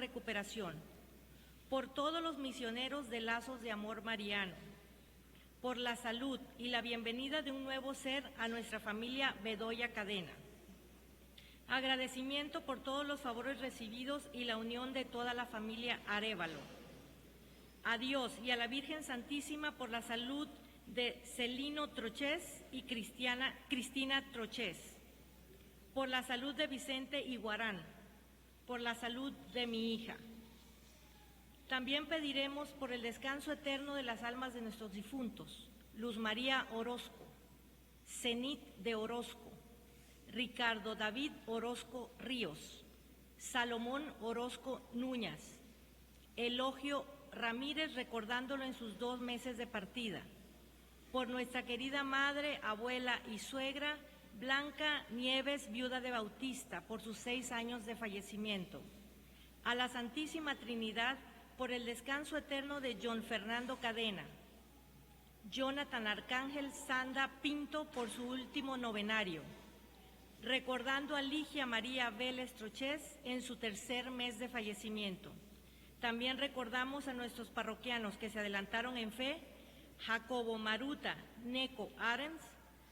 recuperación, por todos los misioneros de Lazos de Amor Mariano, por la salud y la bienvenida de un nuevo ser a nuestra familia Bedoya Cadena. Agradecimiento por todos los favores recibidos y la unión de toda la familia Arévalo. A Dios y a la Virgen Santísima por la salud de Celino Trochés y Cristina Trochés, por la salud de Vicente Iguarán, por la salud de mi hija. También pediremos por el descanso eterno de las almas de nuestros difuntos: Luz María Orozco, Zenit de Orozco, Ricardo David Orozco Ríos, Salomón Orozco Núñez, Elogio Ramírez, recordándolo en sus 2 meses de partida, por nuestra querida madre, abuela y suegra, Blanca Nieves, viuda de Bautista, por sus 6 años de fallecimiento, a la Santísima Trinidad, por el descanso eterno de John Fernando Cadena, Jonathan Arcángel Sanda Pinto, por su último novenario, recordando a Ligia María Vélez Trochés en su 3er mes de fallecimiento. También recordamos a nuestros parroquianos que se adelantaron en fe: Jacobo Maruta Neco Arens,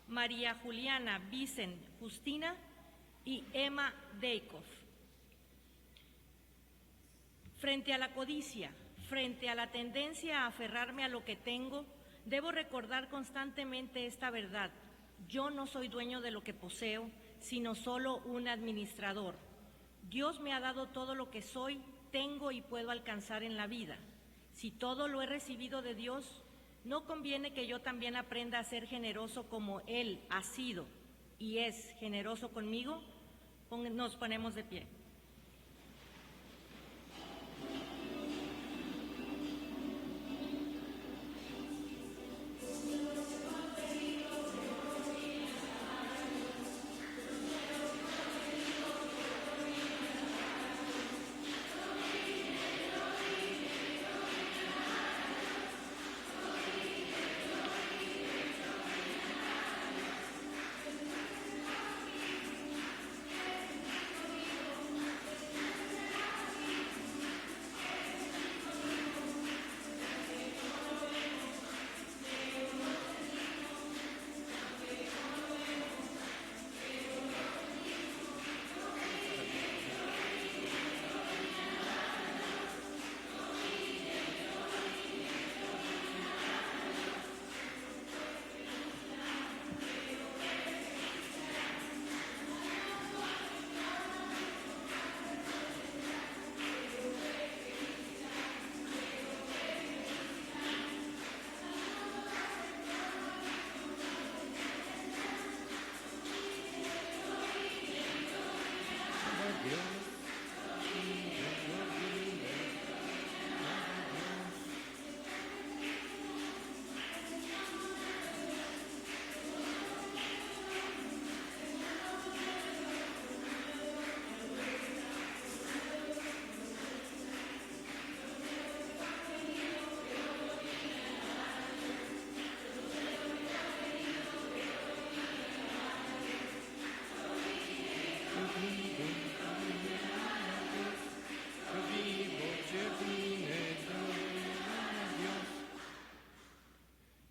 María Juliana Vicen Justina y Emma Deikov. Frente a la codicia, frente a la tendencia a aferrarme a lo que tengo, debo recordar constantemente esta verdad: yo no soy dueño de lo que poseo, sino solo un administrador. Dios me ha dado todo lo que soy, tengo y puedo alcanzar en la vida. Si todo lo he recibido de Dios, ¿no conviene que yo también aprenda a ser generoso como Él ha sido y es generoso conmigo? Nos ponemos de pie.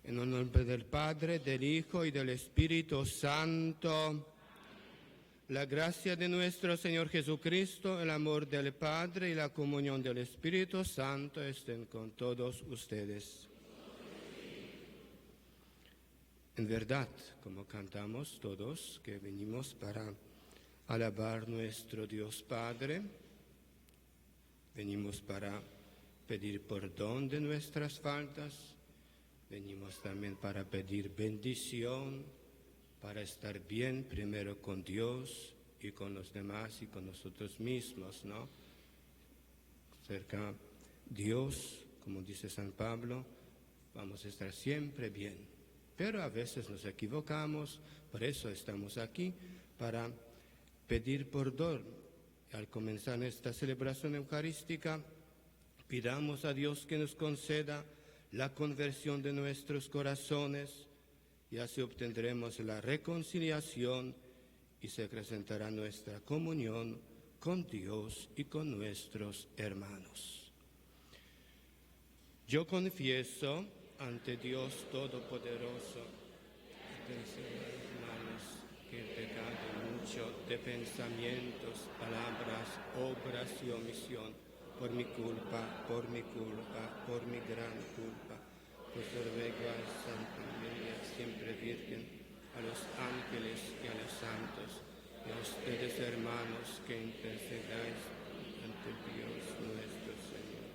En el nombre del Padre, del Hijo y del Espíritu Santo. La gracia de nuestro Señor Jesucristo, el amor del Padre y la comunión del Espíritu Santo estén con todos ustedes. En verdad, como cantamos todos, que venimos para alabar nuestro Dios Padre, venimos para pedir perdón de nuestras faltas, venimos también para pedir bendición, para estar bien primero con Dios y con los demás y con nosotros mismos, ¿no? Cerca Dios, como dice San Pablo, vamos a estar siempre bien. Pero a veces nos equivocamos, por eso estamos aquí, para pedir perdón. Al comenzar esta celebración eucarística, pidamos a Dios que nos conceda la conversión de nuestros corazones y así obtendremos la reconciliación y se acrecentará nuestra comunión con Dios y con nuestros hermanos. Yo confieso ante Dios Todopoderoso, hermanos, que he pecado mucho de pensamientos, palabras, obras y omisión, por mi culpa, por mi gran culpa. Pues ruego a Santa María, siempre Virgen, a los ángeles y a los santos, y a ustedes, hermanos, que intercedáis ante Dios nuestro Señor.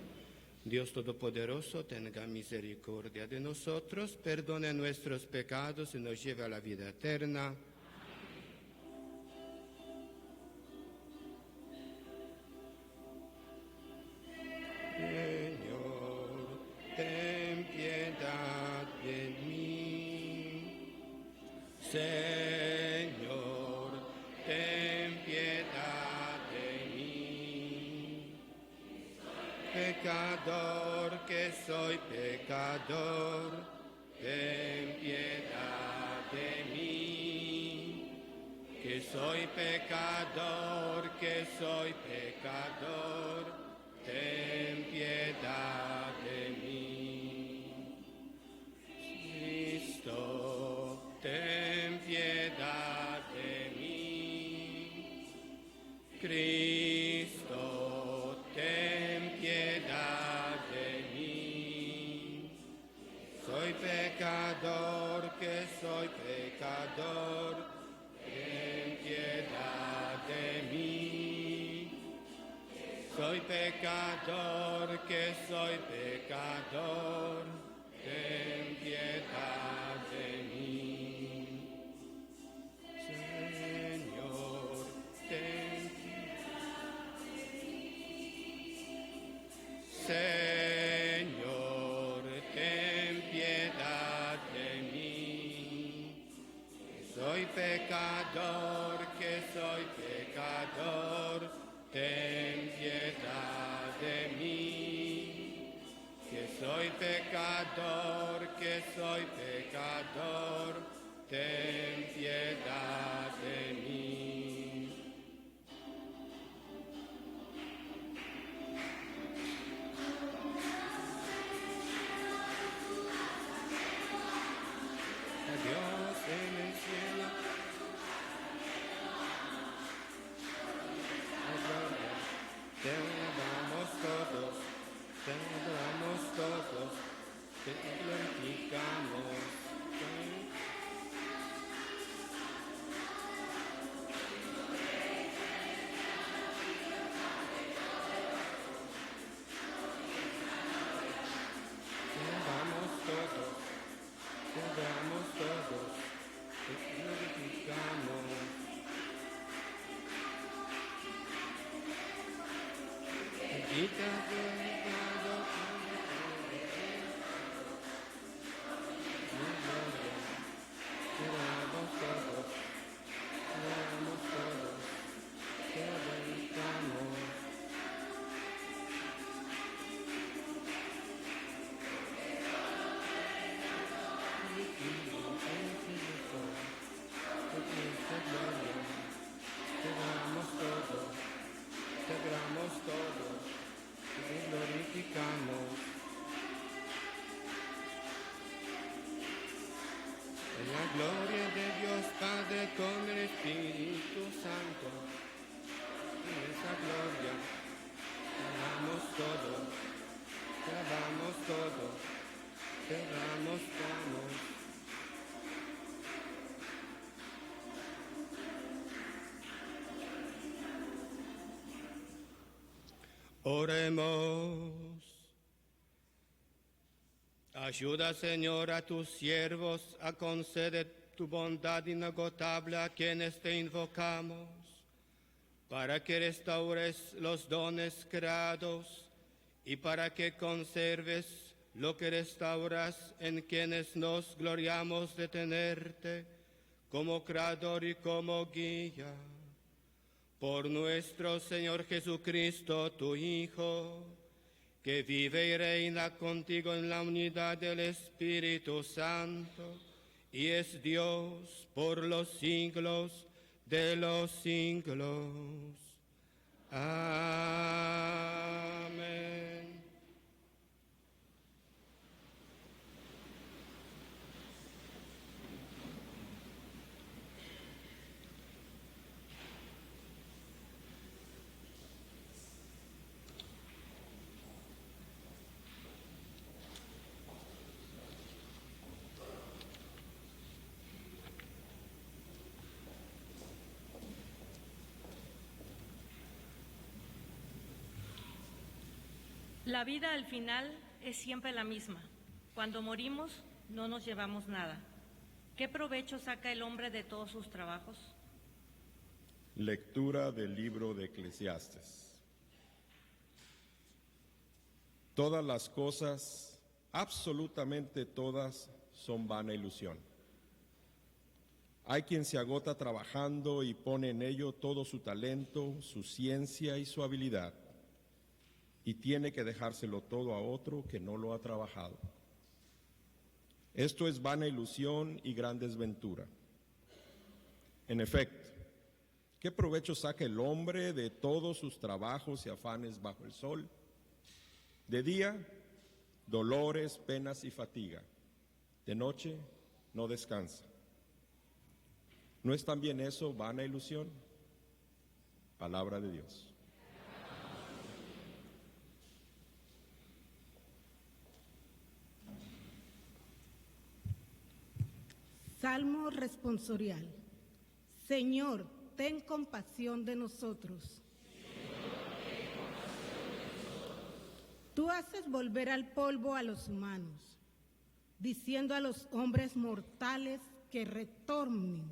Dios Todopoderoso, tenga misericordia de nosotros, perdone nuestros pecados y nos lleve a la vida eterna. Señor, ten piedad de mí. Señor, ten piedad de mí. Pecador, que soy pecador, ten piedad de mí. Que soy pecador, ten piedad de mí. Cristo, ten piedad de mí. Cristo, ten piedad de mí. Soy pecador, ten piedad de mí. Soy pecador, ten piedad de mí. Señor, ten piedad de mí. Señor, ten piedad de mí. Soy pecador, ten piedad de mí. Que soy pecador, ten piedad de mí. A Dios en el cielo, te alabamos todos, te glorificamos. Te adoramos todos, te glorificamos. Bendita glorificado, te adoramos todos, te glorificamos. Te adoramos todos, te glorificamos. En la gloria de Dios Padre con el Espíritu Santo, en esa gloria te amamos todos, te amamos todos, te amamos todos. Oremos. Ayuda, Señor, a tus siervos a conceder tu bondad inagotable a quienes te invocamos, para que restaures los dones creados y para que conserves lo que restauras en quienes nos gloriamos de tenerte como creador y como guía. Por nuestro Señor Jesucristo, tu Hijo, que vive y reina contigo en la unidad del Espíritu Santo, y es Dios por los siglos de los siglos. Amén. La vida al final es siempre la misma. Cuando morimos no nos llevamos nada. ¿Qué provecho saca el hombre de todos sus trabajos? Lectura del libro de Eclesiastes. Todas las cosas, absolutamente todas, son vana ilusión. Hay quien se agota trabajando y pone en ello todo su talento, su ciencia y su habilidad, y tiene que dejárselo todo a otro que no lo ha trabajado. Esto es vana ilusión y gran desventura. En efecto, ¿qué provecho saca el hombre de todos sus trabajos y afanes bajo el sol? De día, dolores, penas y fatiga. De noche, no descansa. ¿No es también eso vana ilusión? Palabra de Dios. Salmo responsorial. Señor, ten compasión de nosotros. Tú haces volver al polvo a los humanos, diciendo a los hombres mortales que retornen.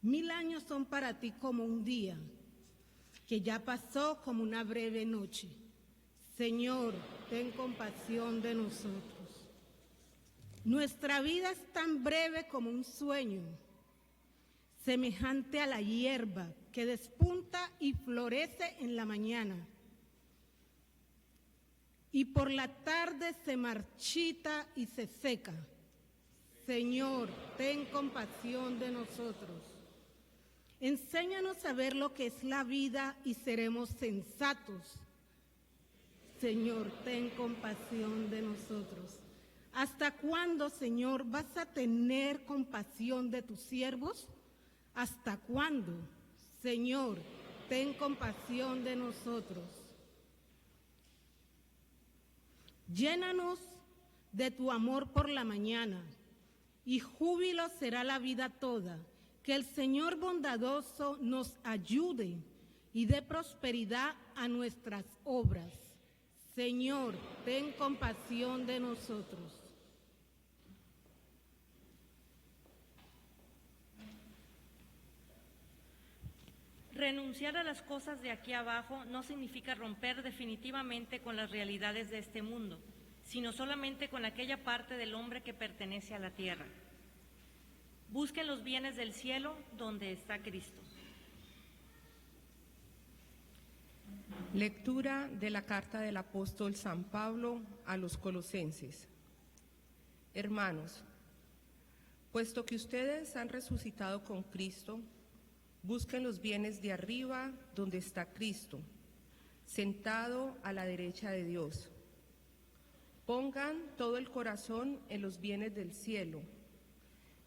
1000 años son para ti como un día, que ya pasó como una breve noche. Señor, ten compasión de nosotros. Nuestra vida es tan breve como un sueño, semejante a la hierba que despunta y florece en la mañana, y por la tarde se marchita y se seca. Señor, ten compasión de nosotros. Enséñanos a ver lo que es la vida y seremos sensatos. Señor, ten compasión de nosotros. ¿Hasta cuándo, Señor, vas a tener compasión de tus siervos? ¿Hasta cuándo? Señor, ten compasión de nosotros. Llénanos de tu amor por la mañana, y júbilo será la vida toda. Que el Señor bondadoso nos ayude y dé prosperidad a nuestras obras. Señor, ten compasión de nosotros. Renunciar a las cosas de aquí abajo no significa romper definitivamente con las realidades de este mundo, sino solamente con aquella parte del hombre que pertenece a la tierra. Busquen los bienes del cielo donde está Cristo. Lectura de la carta del apóstol San Pablo a los Colosenses. Hermanos, puesto que ustedes han resucitado con Cristo, busquen los bienes de arriba donde está Cristo, sentado a la derecha de Dios. Pongan todo el corazón en los bienes del cielo,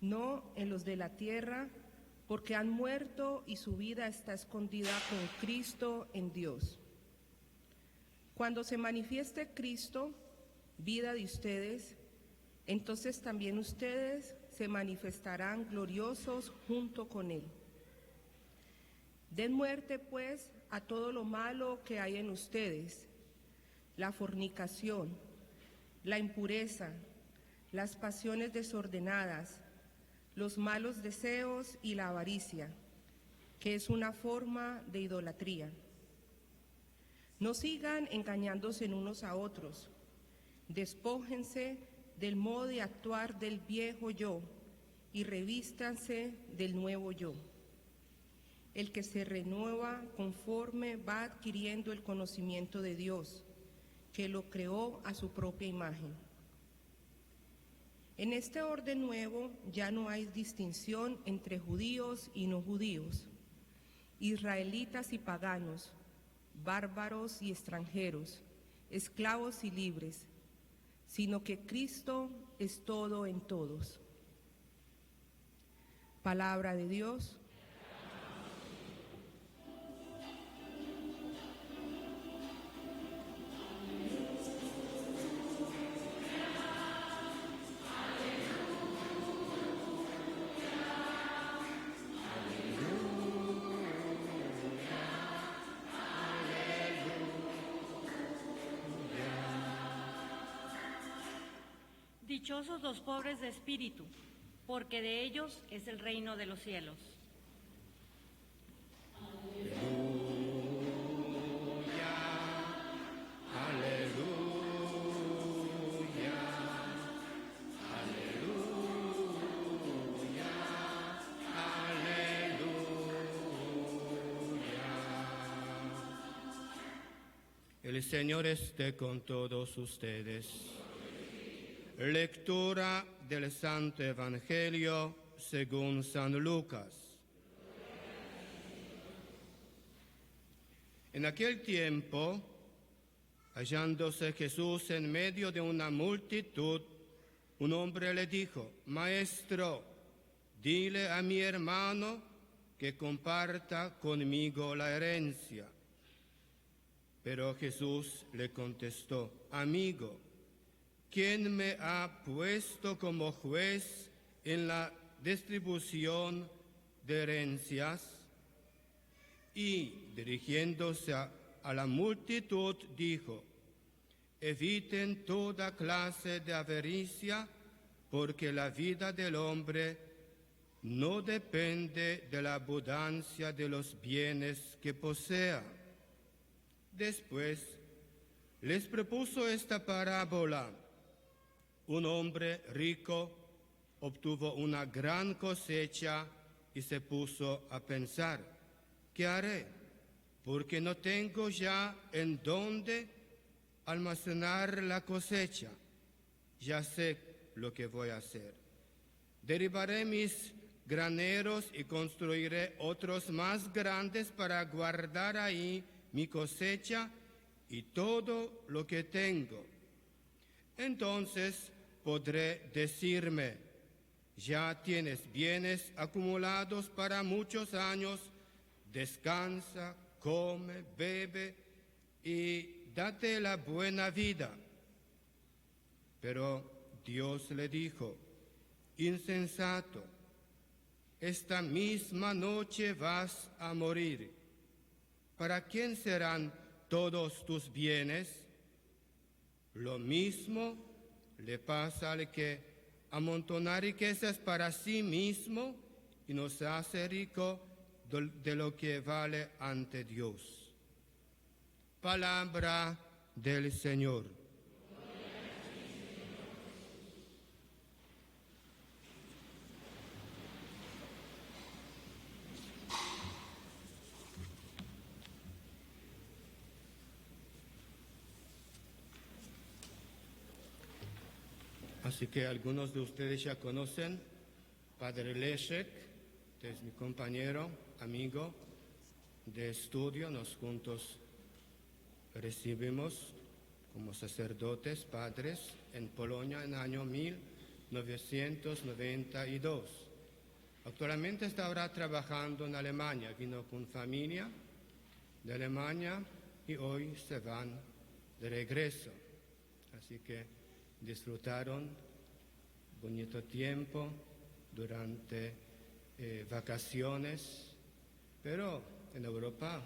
no en los de la tierra, porque han muerto y su vida está escondida con Cristo en Dios. Cuando se manifieste Cristo, vida de ustedes, entonces también ustedes se manifestarán gloriosos junto con Él. Den muerte, pues, a todo lo malo que hay en ustedes: la fornicación, la impureza, las pasiones desordenadas, los malos deseos y la avaricia, que es una forma de idolatría. No sigan engañándose unos a otros. Despójense del modo de actuar del viejo yo y revístanse del nuevo yo, el que se renueva conforme va adquiriendo el conocimiento de Dios, que lo creó a su propia imagen. En este orden nuevo ya no hay distinción entre judíos y no judíos, israelitas y paganos, bárbaros y extranjeros, esclavos y libres, sino que Cristo es todo en todos. Palabra de Dios. Dichosos los pobres de espíritu, porque de ellos es el reino de los cielos. El Señor esté con todos ustedes. Lectura del Santo Evangelio según San Lucas. En aquel tiempo, hallándose Jesús en medio de una multitud, un hombre le dijo: Maestro, dile a mi hermano que comparta conmigo la herencia. Pero Jesús le contestó: Amigo, ¿quién me ha puesto como juez en la distribución de herencias? Y dirigiéndose a la multitud dijo: Eviten toda clase de avaricia, porque la vida del hombre no depende de la abundancia de los bienes que posea. Después les propuso esta parábola. Un hombre rico obtuvo una gran cosecha y se puso a pensar: ¿qué haré? Porque no tengo ya en dónde almacenar la cosecha. Ya sé lo que voy a hacer. Derribaré mis graneros y construiré otros más grandes para guardar ahí mi cosecha y todo lo que tengo. Entonces podré decirme: ya tienes bienes acumulados para muchos años, descansa, come, bebe y date la buena vida. Pero Dios le dijo: insensato, esta misma noche vas a morir. ¿Para quién serán todos tus bienes? Lo mismo le pasa al que amontona riquezas para sí mismo y no se hace rico de lo que vale ante Dios. Palabra del Señor. Así que algunos de ustedes ya conocen Padre Leszek, que es mi compañero, amigo de estudio. Nos juntos recibimos como sacerdotes, padres, en Polonia en el año 1992. Actualmente está ahora trabajando en Alemania. Vino con familia de Alemania y hoy se van de regreso. Así que disfrutaron bonito tiempo durante vacaciones, pero en Europa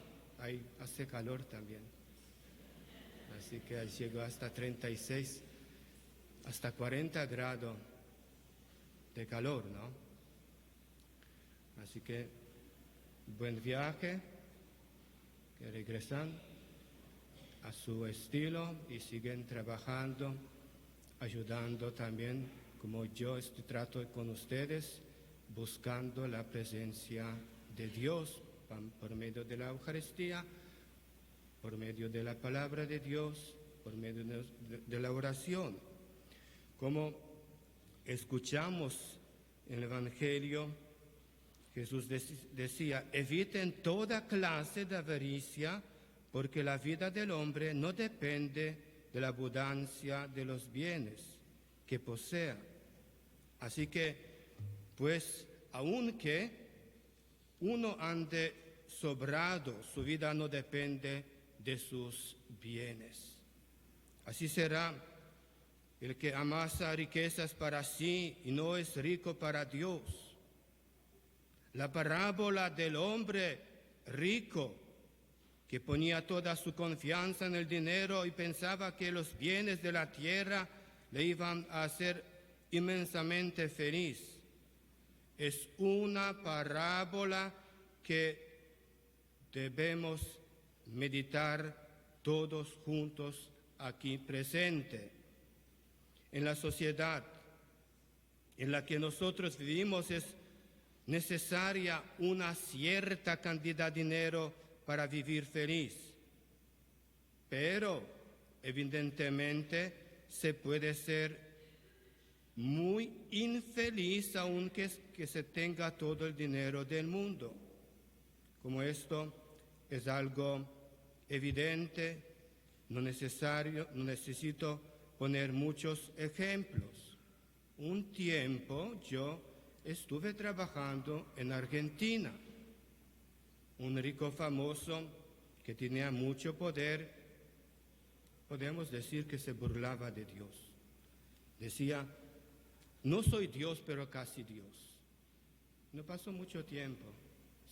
hace calor también. Así que llegó hasta 36, hasta 40 grados de calor, ¿no? Así que buen viaje, que regresan a su estilo y siguen trabajando, ayudando también, como yo trato con ustedes, buscando la presencia de Dios por medio de la Eucaristía, por medio de la palabra de Dios, por medio de la oración. Como escuchamos en el Evangelio, Jesús decía: eviten toda clase de avaricia, porque la vida del hombre no depende de la abundancia de los bienes que posea. Así que, pues, aunque uno ande sobrado, su vida no depende de sus bienes. Así será el que amasa riquezas para sí y no es rico para Dios. La parábola del hombre rico que ponía toda su confianza en el dinero y pensaba que los bienes de la tierra le iban a hacer inmensamente feliz. Es una parábola que debemos meditar todos juntos aquí presente. En la sociedad en la que nosotros vivimos es necesaria una cierta cantidad de dinero para vivir feliz. Pero, evidentemente, se puede ser muy infeliz aunque se tenga todo el dinero del mundo. Como esto es algo evidente, no necesito poner muchos ejemplos. Un tiempo yo estuve trabajando en Argentina. Un rico famoso que tenía mucho poder, podemos decir que se burlaba de Dios. Decía, no soy Dios, pero casi Dios. No pasó mucho tiempo,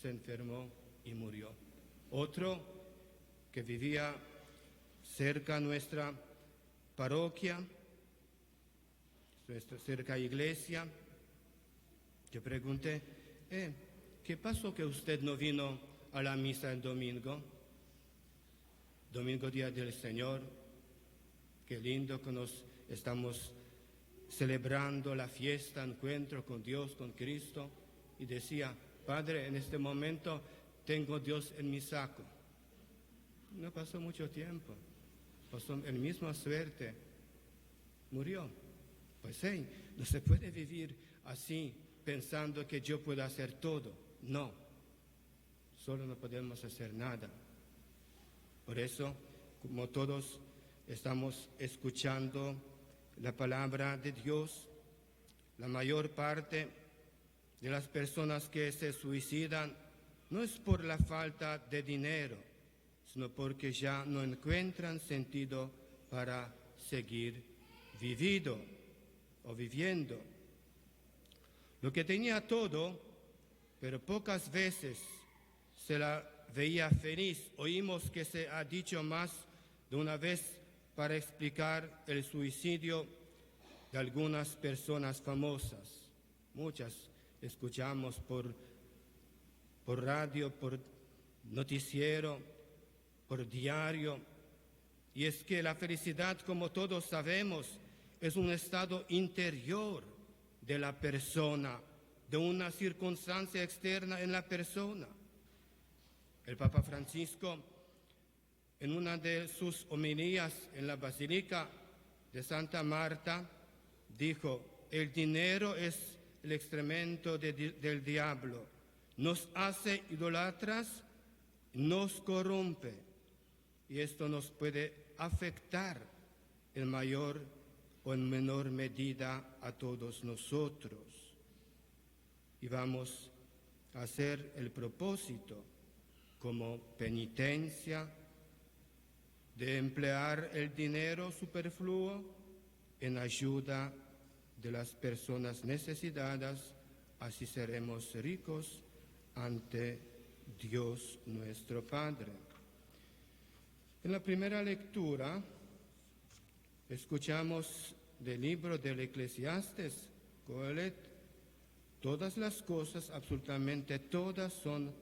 se enfermó y murió. Otro que vivía cerca de nuestra parroquia, cerca iglesia, yo pregunté, ¿qué pasó que usted no vino a la misa el domingo? Domingo, día del Señor. Qué lindo que nos estamos celebrando la fiesta, encuentro con Dios, con Cristo. Y decía, Padre, en este momento tengo Dios en mi saco. No pasó mucho tiempo, pasó el mismo suerte, murió. Pues no se puede vivir así, pensando que yo puedo hacer todo. No, solo no podemos hacer nada. Por eso, como todos estamos escuchando la palabra de Dios, la mayor parte de las personas que se suicidan no es por la falta de dinero, sino porque ya no encuentran sentido para seguir viviendo. Lo que tenía todo, pero pocas veces se la veía feliz. Oímos que se ha dicho más de una vez para explicar el suicidio de algunas personas famosas. Muchas escuchamos por radio, por noticiero, por diario. Y es que la felicidad, como todos sabemos, es un estado interior de la persona, de una circunstancia externa en la persona. El Papa Francisco, en una de sus homilías en la Basílica de Santa Marta, dijo, el dinero es el excremento del diablo, nos hace idólatras, nos corrompe, y esto nos puede afectar en mayor o en menor medida a todos nosotros. Y vamos a hacer el propósito como penitencia de emplear el dinero superfluo en ayuda de las personas necesitadas, así seremos ricos ante Dios nuestro Padre. En la primera lectura escuchamos del libro del Eclesiastes, Coelet, todas las cosas, absolutamente todas, son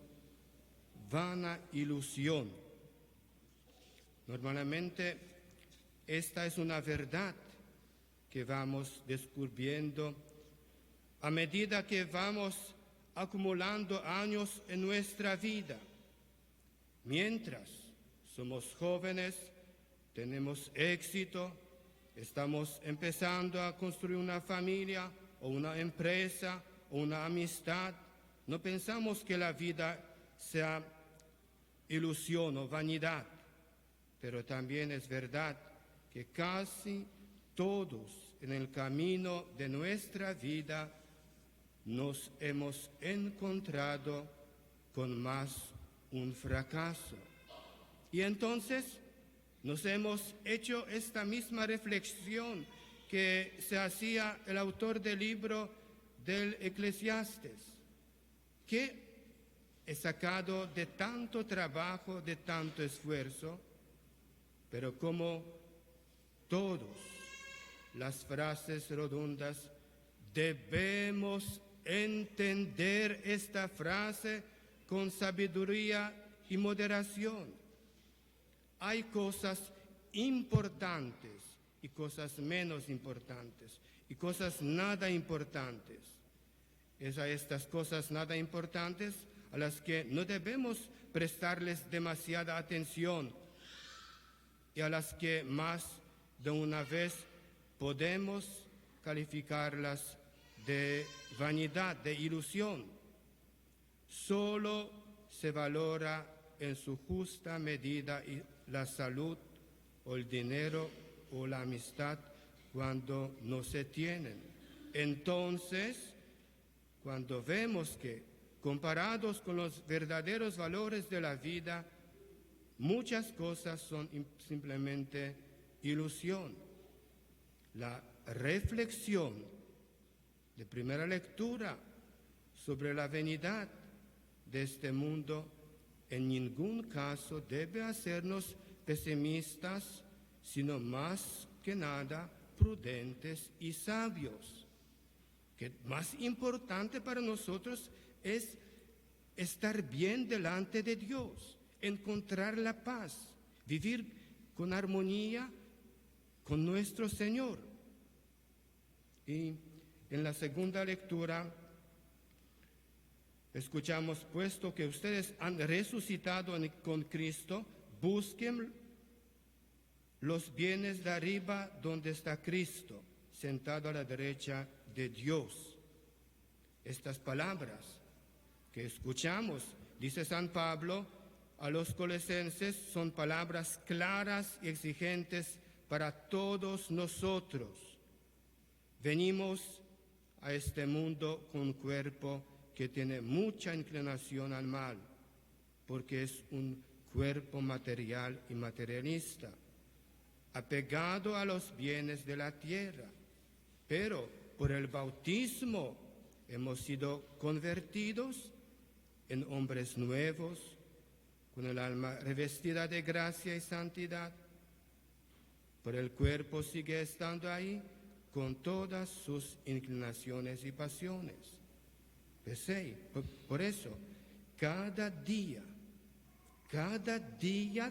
vana ilusión. Normalmente esta es una verdad que vamos descubriendo a medida que vamos acumulando años en nuestra vida. Mientras somos jóvenes, tenemos éxito, estamos empezando a construir una familia o una empresa o una amistad, no pensamos que la vida sea ilusión o vanidad. pero también es verdad que casi todos en el camino de nuestra vida nos hemos encontrado con más un fracaso. Y entonces nos hemos hecho esta misma reflexión que se hacía el autor del libro del Eclesiastes. ¿Qué he sacado de tanto trabajo, de tanto esfuerzo? Pero como todas las frases redondas, debemos entender esta frase con sabiduría y moderación. Hay cosas importantes y cosas menos importantes y cosas nada importantes. Es a estas cosas nada importantes a las que no debemos prestarles demasiada atención y a las que más de una vez podemos calificarlas de vanidad, de ilusión. Solo se valora en su justa medida la salud o el dinero o la amistad cuando no se tienen. Entonces, cuando vemos que, comparados con los verdaderos valores de la vida, muchas cosas son simplemente ilusión. La reflexión de primera lectura sobre la vanidad de este mundo en ningún caso debe hacernos pesimistas, sino más que nada prudentes y sabios. Que más importante para nosotros es estar bien delante de Dios, encontrar la paz, vivir con armonía con nuestro Señor. Y en la segunda lectura escuchamos, puesto que ustedes han resucitado con Cristo, busquen los bienes de arriba donde está Cristo, sentado a la derecha de Dios. Estas palabras que escuchamos, dice San Pablo a los colosenses, son palabras claras y exigentes para todos nosotros. Venimos a este mundo con un cuerpo que tiene mucha inclinación al mal, porque es un cuerpo material y materialista, apegado a los bienes de la tierra. Pero por el bautismo hemos sido convertidos en hombres nuevos, con el alma revestida de gracia y santidad. Pero el cuerpo sigue estando ahí con todas sus inclinaciones y pasiones. Por eso, cada día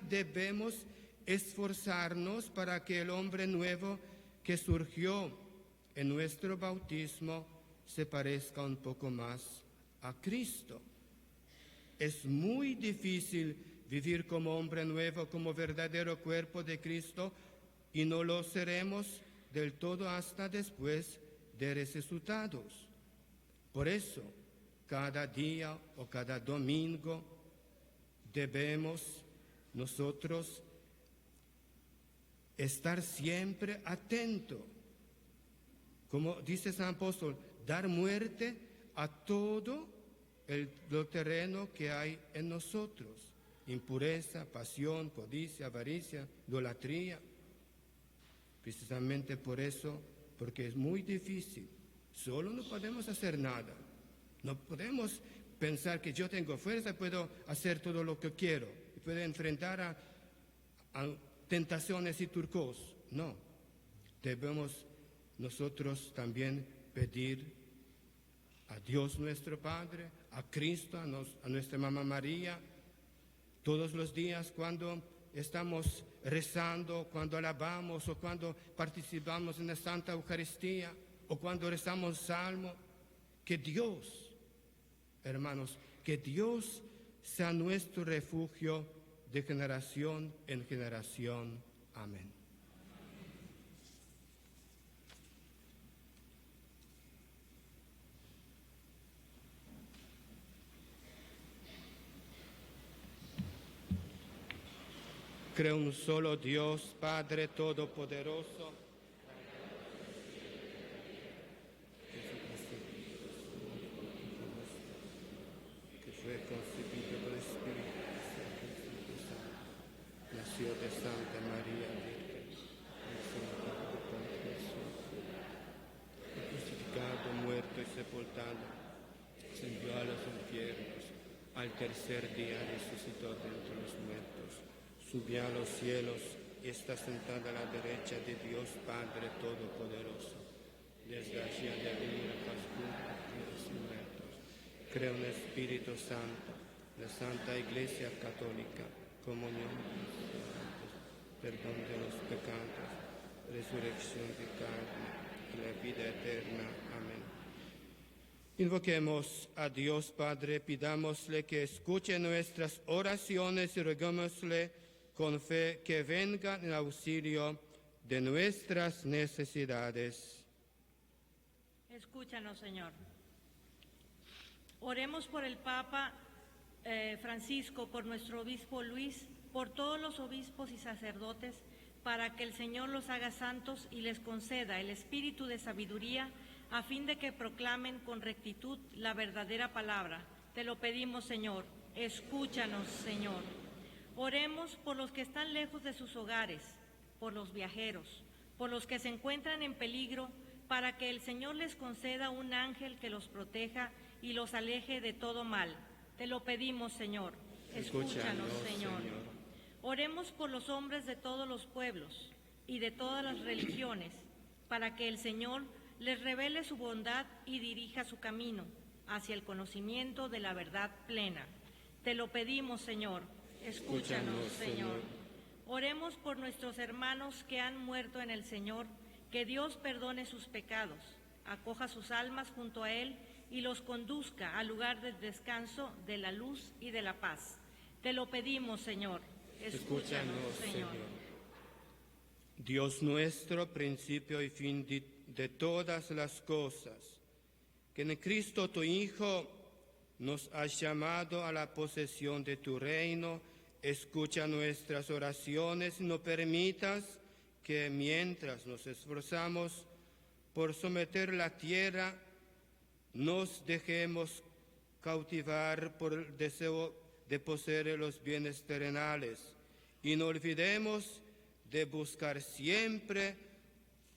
debemos esforzarnos para que el hombre nuevo que surgió en nuestro bautismo se parezca un poco más a Cristo. Es muy difícil vivir como hombre nuevo, como verdadero cuerpo de Cristo, y no lo seremos del todo hasta después de resucitados. Por eso, cada día o cada domingo debemos nosotros estar siempre atentos. Como dice San Apóstol, dar muerte a todo lo terreno que hay en nosotros. Impureza, pasión, codicia, avaricia, idolatría. Precisamente por eso, porque es muy difícil. Solo no podemos hacer nada. No podemos pensar que yo tengo fuerza y puedo hacer todo lo que quiero. Y puedo enfrentar a tentaciones y turcos. No. Debemos nosotros también pedir a Dios nuestro Padre, a Cristo, a nuestra Mamá María, todos los días cuando estamos rezando, cuando alabamos o cuando participamos en la Santa Eucaristía o cuando rezamos salmo, que Dios, hermanos, que Dios sea nuestro refugio de generación en generación. Amén. Creo en un solo Dios, Padre Todopoderoso, que fue concebido por el Espíritu Santo, nació de Santa María Virgen, fue crucificado, muerto y sepultado, ascendió a los infiernos, al tercer día resucitó de entre los muertos, subió a los cielos y está sentado a la derecha de Dios Padre Todopoderoso, desde allí ha de venir a juzgar vivos y muertos. Creo en el Espíritu Santo, la Santa Iglesia Católica, comunión de los santos, perdón de los pecados, resurrección de carne y la vida eterna. Amén. Invoquemos a Dios Padre, pidámosle que escuche nuestras oraciones y roguémosle con fe que venga en auxilio de nuestras necesidades. Escúchanos, Señor. Oremos por el Papa Francisco, por nuestro obispo Luis, por todos los obispos y sacerdotes, para que el Señor los haga santos y les conceda el espíritu de sabiduría, a fin de que proclamen con rectitud la verdadera palabra. Te lo pedimos, Señor. Escúchanos, Señor. Oremos por los que están lejos de sus hogares, por los viajeros, por los que se encuentran en peligro, para que el Señor les conceda un ángel que los proteja y los aleje de todo mal. Te lo pedimos, Señor. Escúchanos, Señor. Oremos por los hombres de todos los pueblos y de todas las religiones, para que el Señor les revele su bondad y dirija su camino hacia el conocimiento de la verdad plena. Te lo pedimos, Señor. Escúchanos, Señor. Oremos por nuestros hermanos que han muerto en el Señor, que Dios perdone sus pecados, acoja sus almas junto a Él y los conduzca al lugar del descanso, de la luz y de la paz. Te lo pedimos, Señor. Escúchanos, Señor. Dios nuestro, principio y fin de todas las cosas, que en Cristo tu Hijo nos has llamado a la posesión de tu reino, escucha nuestras oraciones y no permitas que mientras nos esforzamos por someter la tierra, nos dejemos cautivar por el deseo de poseer los bienes terrenales y no olvidemos de buscar siempre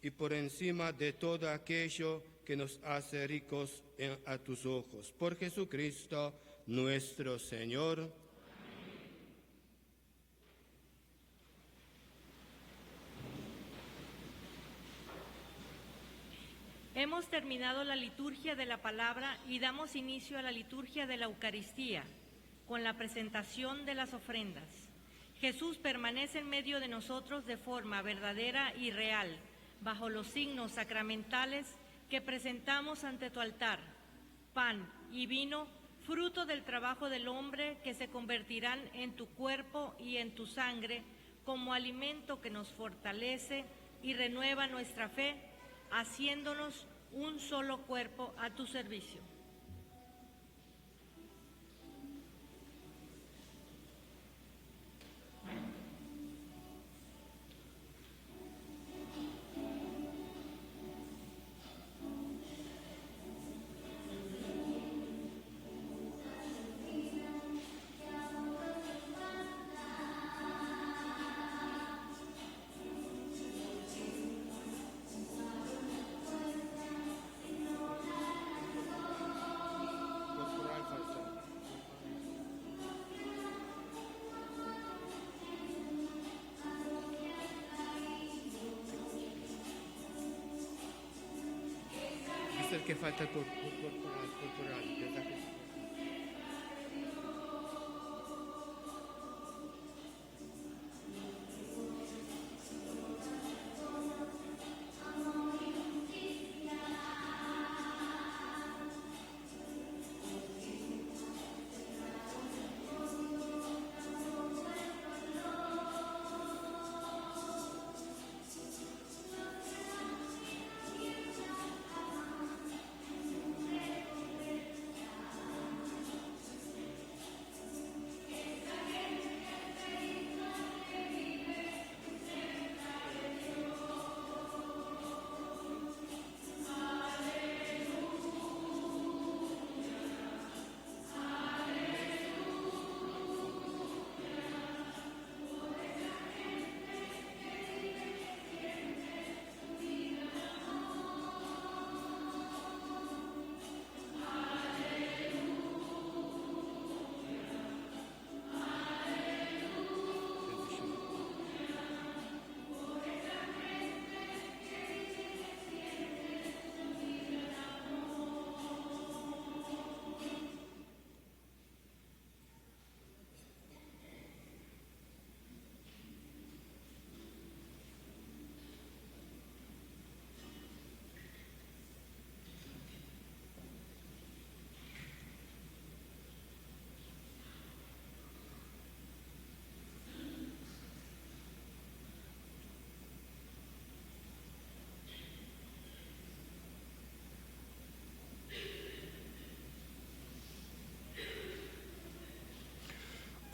y por encima de todo aquello que nos hace ricos a tus ojos. Por Jesucristo nuestro Señor. Hemos terminado la liturgia de la palabra y damos inicio a la liturgia de la Eucaristía, con la presentación de las ofrendas. Jesús permanece en medio de nosotros de forma verdadera y real, bajo los signos sacramentales que presentamos ante tu altar, pan y vino, fruto del trabajo del hombre, que se convertirán en tu cuerpo y en tu sangre como alimento que nos fortalece y renueva nuestra fe, haciéndonos un solo cuerpo a tu servicio. Es el que falta corporal, ¿verdad?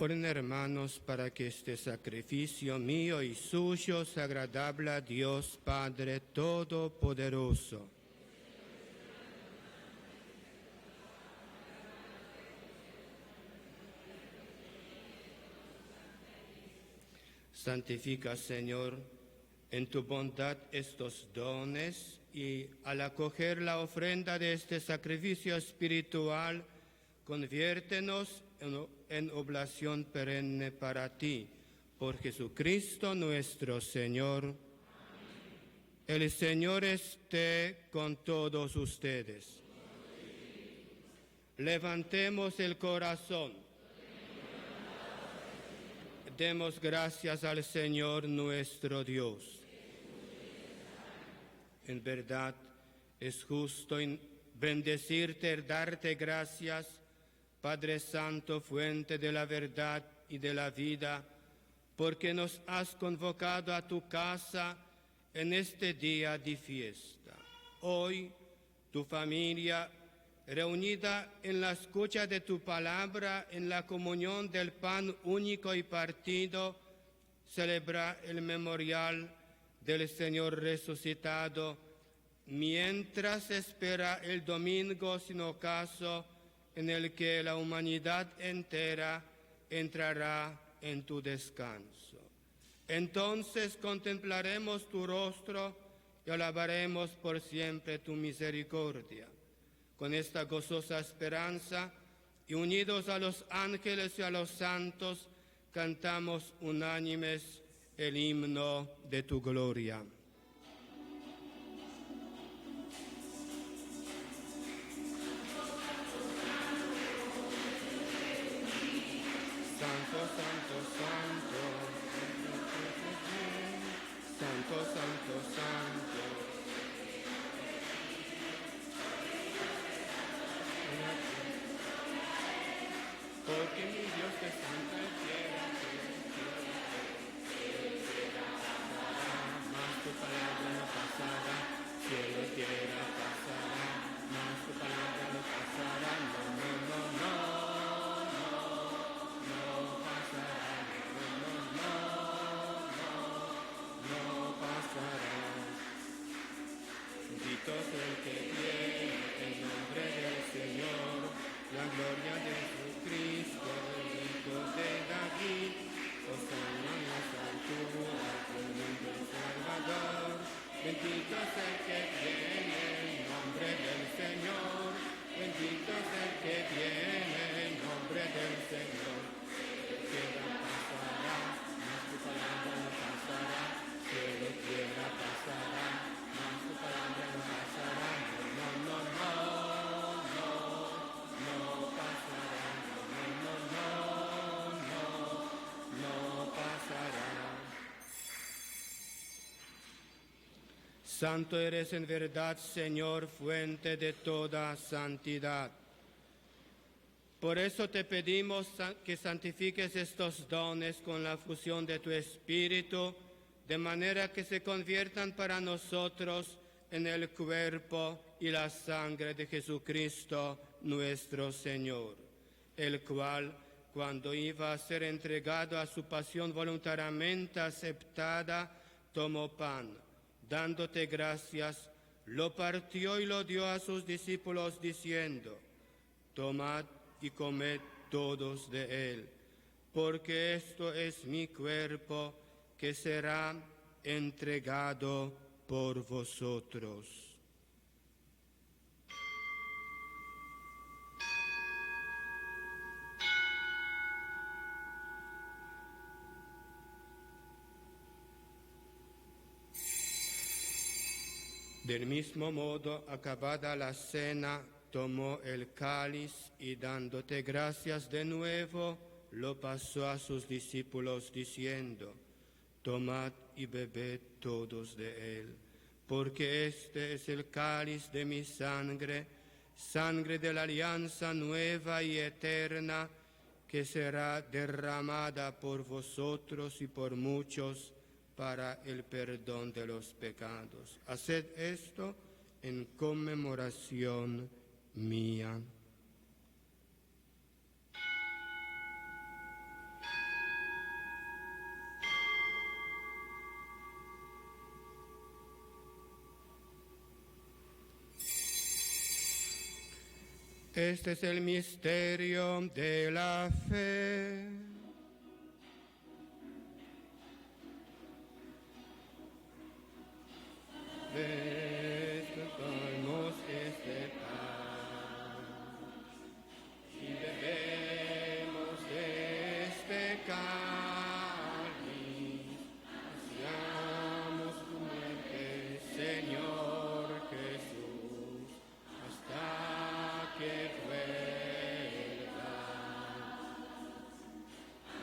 Oren, hermanos, para que este sacrificio mío y suyo sea agradable a Dios Padre Todopoderoso. Santifica, Señor, en tu bondad estos dones y al acoger la ofrenda de este sacrificio espiritual, conviértenos en oblación perenne para ti, por Jesucristo nuestro Señor. Amén. El Señor esté con todos ustedes. Levantemos el corazón. Demos gracias al Señor nuestro Dios. En verdad es justo bendecirte, darte gracias, Padre Santo, fuente de la verdad y de la vida, porque nos has convocado a tu casa en este día de fiesta. Hoy tu familia, reunida en la escucha de tu palabra, en la comunión del pan único y partido, celebra el memorial del Señor resucitado, mientras espera el domingo sin ocaso en el que la humanidad entera entrará en tu descanso. Entonces contemplaremos tu rostro y alabaremos por siempre tu misericordia. Con esta gozosa esperanza y unidos a los ángeles y a los santos, cantamos unánimes el himno de tu gloria. Santo, santo, santo, santo, santo, santo. Porque mi Dios te santo el cielo, mas tu palabra no pasará, cielo y tierra pasará, mas tu palabra no pasará, no, no, no, no, no pasará, no, no, no, no pasará. Bendito es el que viene en nombre del Señor, la gloria de Jesucristo, el Hijo de David, Hosana en las alturas, el mundo Salvador. Bendito es el que viene en nombre del Señor, bendito es el que viene en nombre del Señor. Tierra pasará, mas tu palabra no pasará, cielo y tierra pasará, mas tu palabra no pasará, no, no, no, no, no pasará, no, no, no, no, no pasará. Santo eres en verdad, Señor, fuente de toda santidad. Por eso te pedimos que santifiques estos dones con la fusión de tu Espíritu, de manera que se conviertan para nosotros en el cuerpo y la sangre de Jesucristo nuestro Señor, el cual, cuando iba a ser entregado a su pasión voluntariamente aceptada, tomó pan, dándote gracias, lo partió y lo dio a sus discípulos diciendo: tomad y comed todos de él, porque esto es mi cuerpo que será entregado por vosotros. Del mismo modo, acabada la cena, tomó el cáliz y dándote gracias de nuevo, lo pasó a sus discípulos diciendo: tomad y bebed todos de él, porque este es el cáliz de mi sangre, sangre de la alianza nueva y eterna, que será derramada por vosotros y por muchos para el perdón de los pecados. Haced esto en conmemoración mía. Este es el misterio de la fe. Despojamos este pan y bebemos de este cáliz. Ansiamos tu muerte, Señor Jesús, hasta que vuelvas.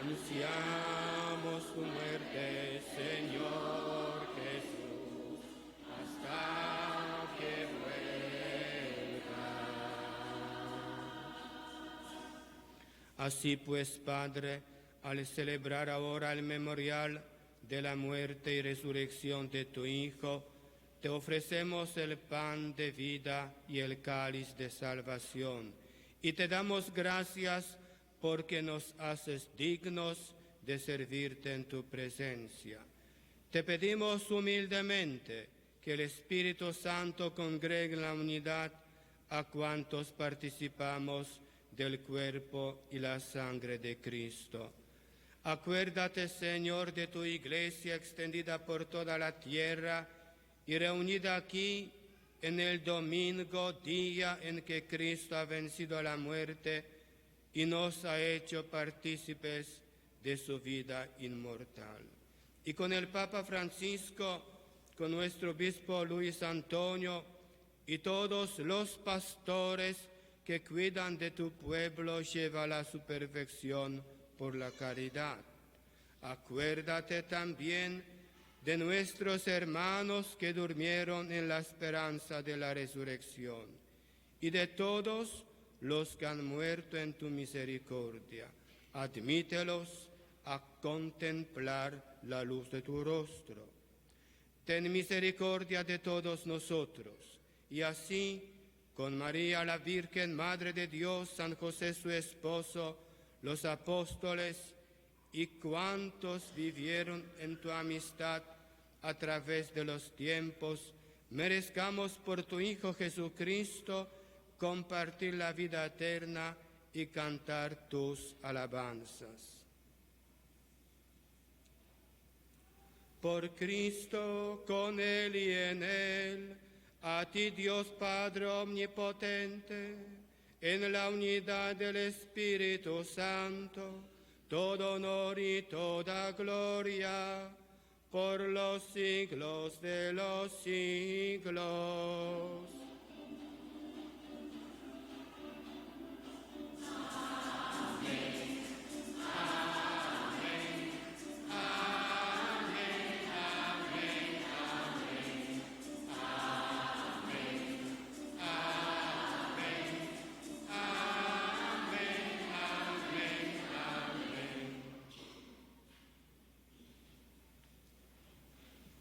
Anunciamos tu muerte, Señor Jesús, hasta que vuelvas. Así pues, Padre, al celebrar ahora el memorial de la muerte y resurrección de tu Hijo, te ofrecemos el pan de vida y el cáliz de salvación, y te damos gracias porque nos haces dignos de servirte en tu presencia. Te pedimos humildemente que el Espíritu Santo congregue en la unidad a cuantos participamos del cuerpo y la sangre de Cristo. Acuérdate, Señor, de tu iglesia extendida por toda la tierra y reunida aquí en el domingo, día en que Cristo ha vencido a la muerte y nos ha hecho partícipes de su vida inmortal. Y con el Papa Francisco, con nuestro obispo Luis Antonio y todos los pastores que cuidan de tu pueblo, llévala a su perfección por la caridad. Acuérdate también de nuestros hermanos que durmieron en la esperanza de la resurrección y de todos los que han muerto en tu misericordia. Admítelos a contemplar la luz de tu rostro. Ten misericordia de todos nosotros, y así, con María la Virgen, Madre de Dios, San José su esposo, los apóstoles y cuantos vivieron en tu amistad a través de los tiempos, merezcamos por tu Hijo Jesucristo compartir la vida eterna y cantar tus alabanzas. Por Cristo, con Él y en Él, a ti Dios Padre Omnipotente, en la unidad del Espíritu Santo, todo honor y toda gloria, por los siglos de los siglos.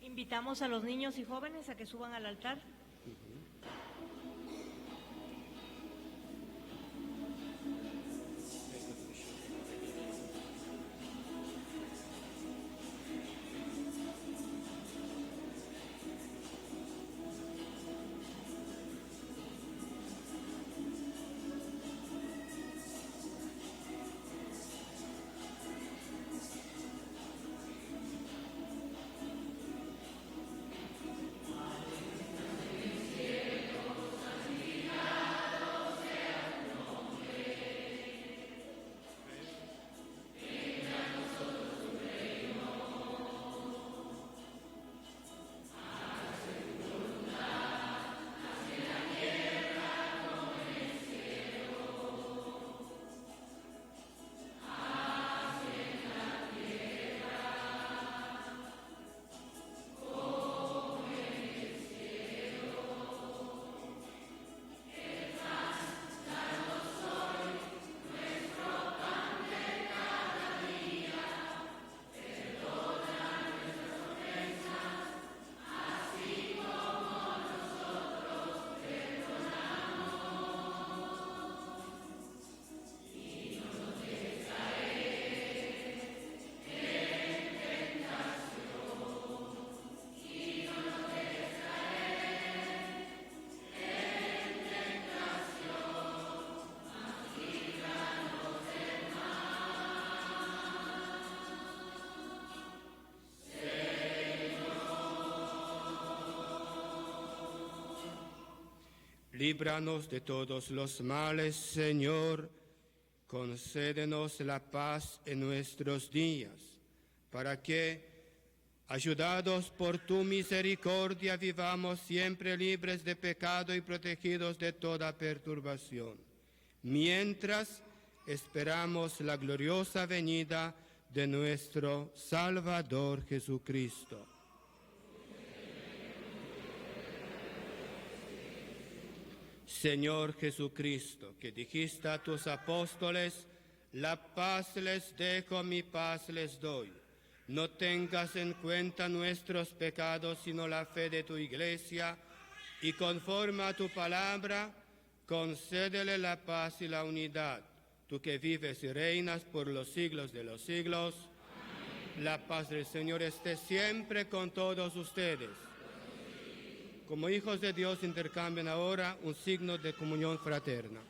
Invitamos a los niños y jóvenes a que suban al altar. Líbranos de todos los males, Señor. Concédenos la paz en nuestros días, para que, ayudados por tu misericordia, vivamos siempre libres de pecado y protegidos de toda perturbación, mientras esperamos la gloriosa venida de nuestro Salvador Jesucristo. Señor Jesucristo, que dijiste a tus apóstoles, la paz les dejo, mi paz les doy. No tengas en cuenta nuestros pecados, sino la fe de tu Iglesia, y conforme a tu palabra, concédele la paz y la unidad. Tú que vives y reinas por los siglos de los siglos, amén. La paz del Señor esté siempre con todos ustedes. Como hijos de Dios, intercambien ahora un signo de comunión fraterna.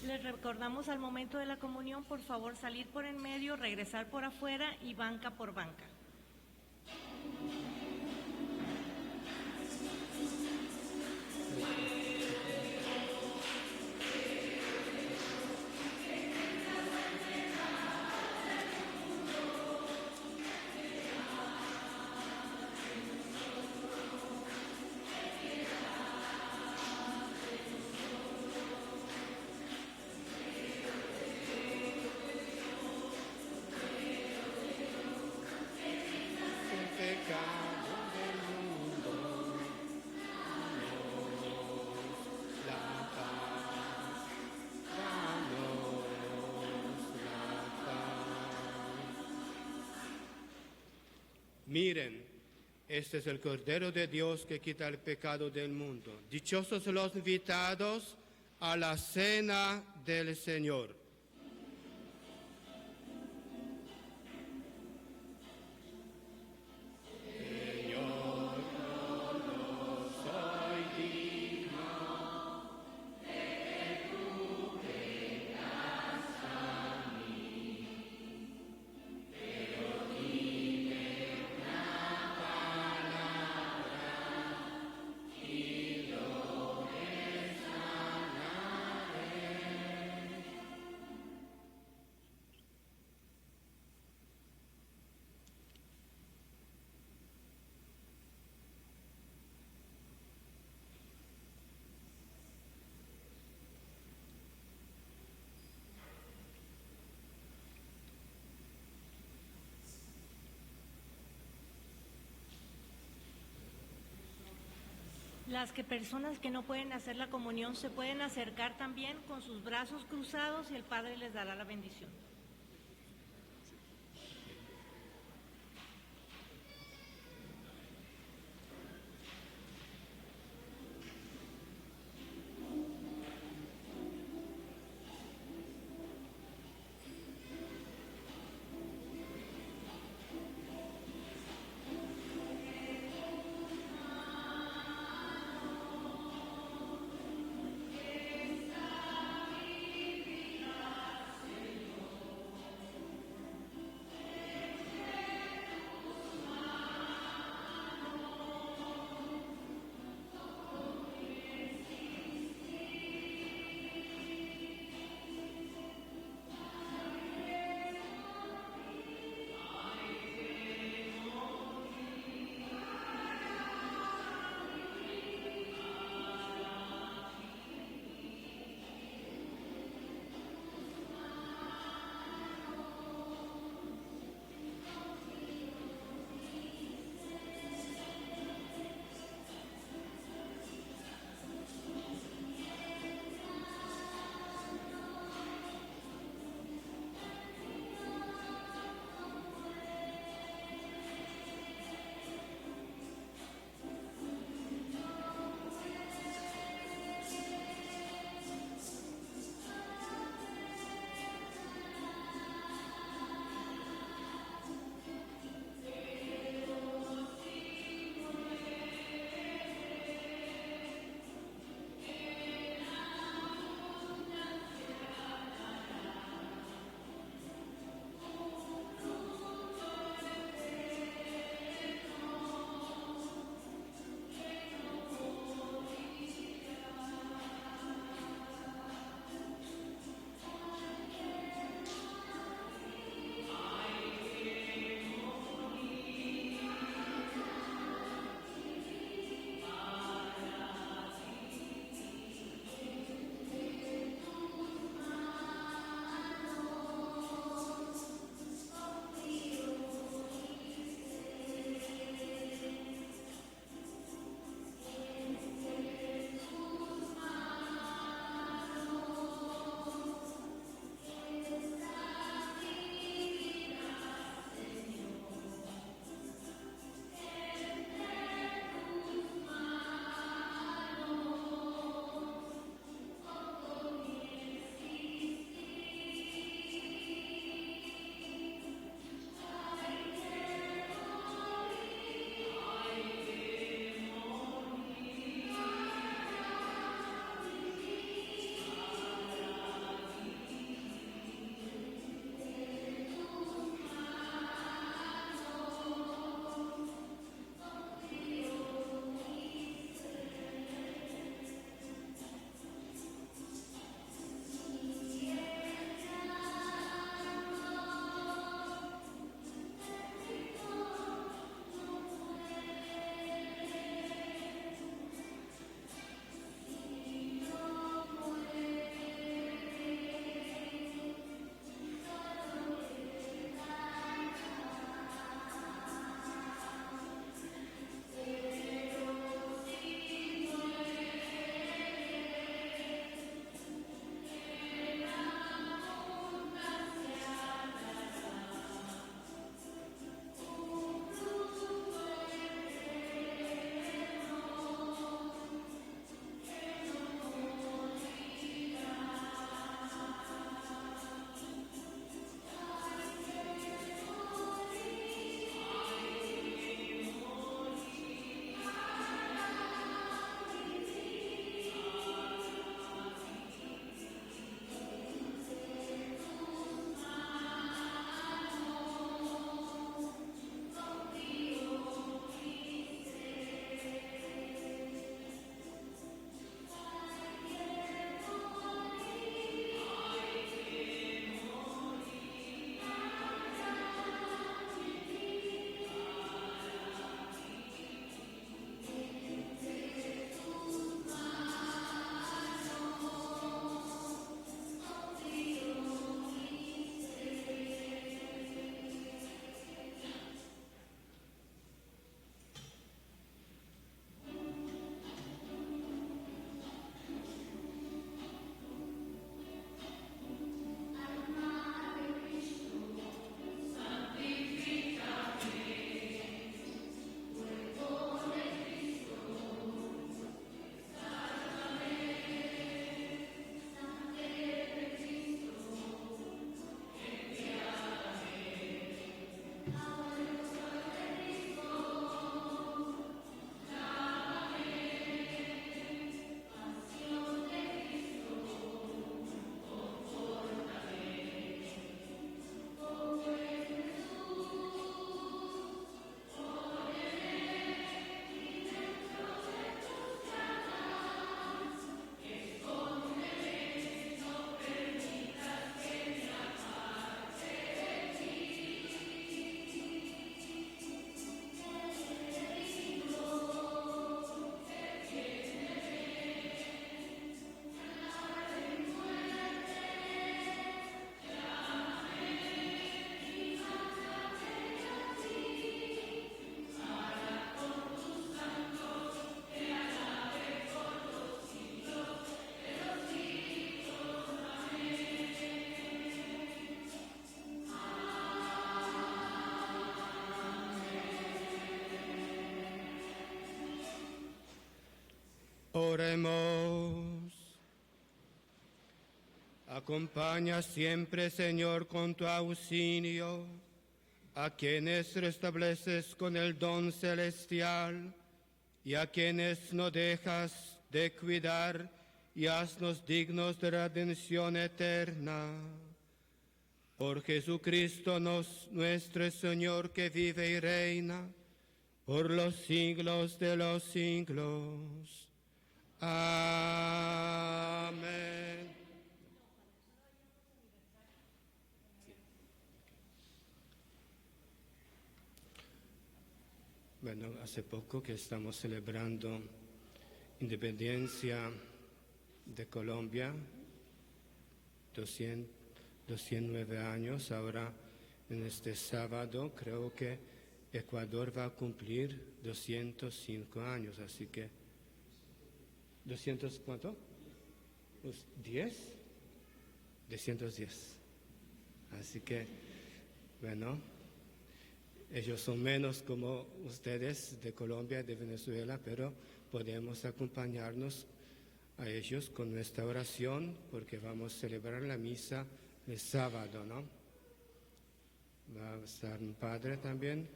Les recordamos al momento de la comunión, por favor, salir por en medio, regresar por afuera y banca por banca. Miren, este es el Cordero de Dios que quita el pecado del mundo. Dichosos los invitados a la cena del Señor. Personas que no pueden hacer la comunión se pueden acercar también con sus brazos cruzados y el Padre les dará la bendición. Oremos. Acompaña siempre, Señor, con tu auxilio, a quienes restableces con el don celestial y a quienes no dejas de cuidar, y haznos dignos de redención eterna. Por Jesucristo nuestro Señor, que vive y reina por los siglos de los siglos. Amén. Bueno, hace poco que estamos celebrando independencia de Colombia, 209 años. Ahora, en este sábado, creo que Ecuador va a cumplir 205 años, así que, ¿200 cuánto? ¿10? 210. Así que, bueno, ellos son menos como ustedes de Colombia, de Venezuela, pero podemos acompañarnos a ellos con nuestra oración, porque vamos a celebrar la misa el sábado, ¿no? Va a estar un padre también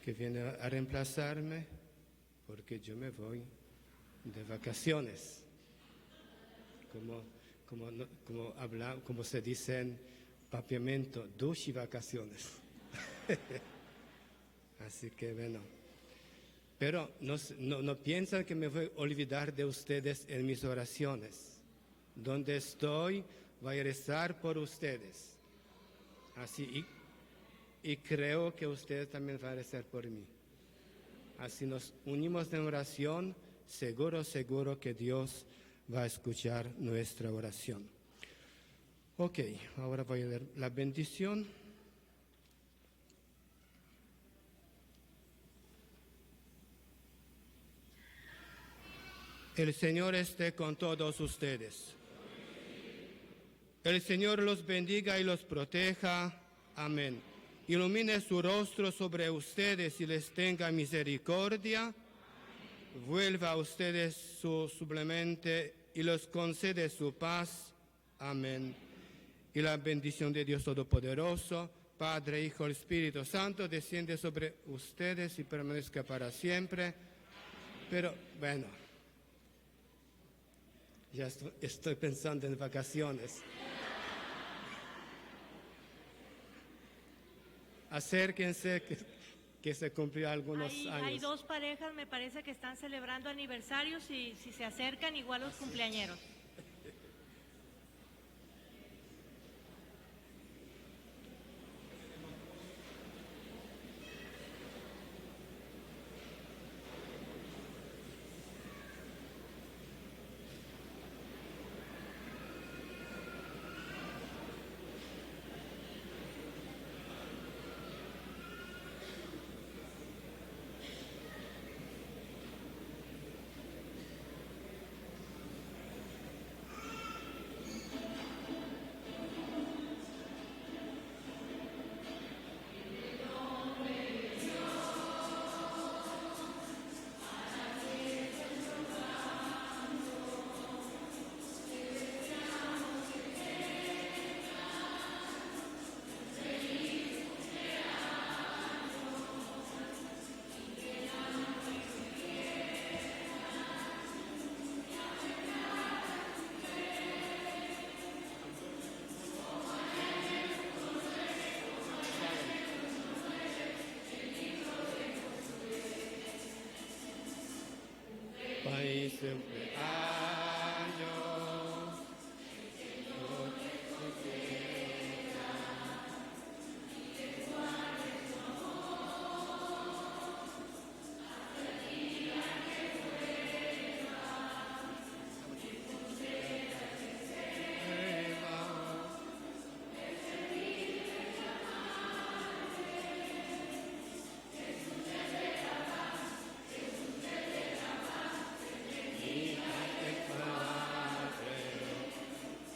que viene a reemplazarme, porque yo me voy de vacaciones. Como se dice en papiamento, dushi vacaciones. Así que bueno. Pero no piensan que me voy a olvidar de ustedes en mis oraciones. Donde estoy, voy a rezar por ustedes. Así, y creo que ustedes también van a rezar por mí. Así nos unimos en oración, seguro que Dios va a escuchar nuestra oración. Ok, ahora voy a leer la bendición. El Señor esté con todos ustedes. El Señor los bendiga y los proteja. Amén. Ilumine su rostro sobre ustedes y les tenga misericordia. Vuelva a ustedes su suplemente y los concede su paz. Amén. Y la bendición de Dios Todopoderoso, Padre, Hijo y Espíritu Santo, desciende sobre ustedes y permanezca para siempre. Pero, bueno, ya estoy pensando en vacaciones. Acérquense, que se cumplió algunos años. Hay dos parejas, me parece, que están celebrando aniversarios y si se acercan, igual los cumpleañeros. Feliz cumpleaños.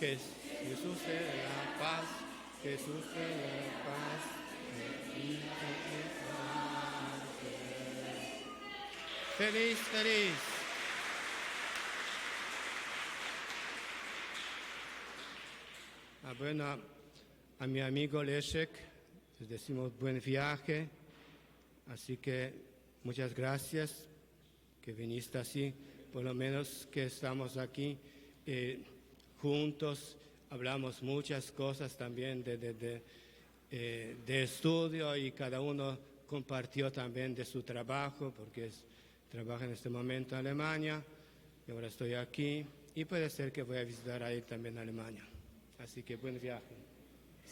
Que Jesús te dé la paz, Jesús te dé la paz. Feliz, feliz. Bueno, a mi amigo Leszek les decimos buen viaje, así que muchas gracias que viniste así, por lo menos que estamos aquí juntos, hablamos muchas cosas también de estudio y cada uno compartió también de su trabajo, porque trabaja en este momento en Alemania, y ahora estoy aquí, y puede ser que voy a visitar ahí también Alemania. Así que buen viaje.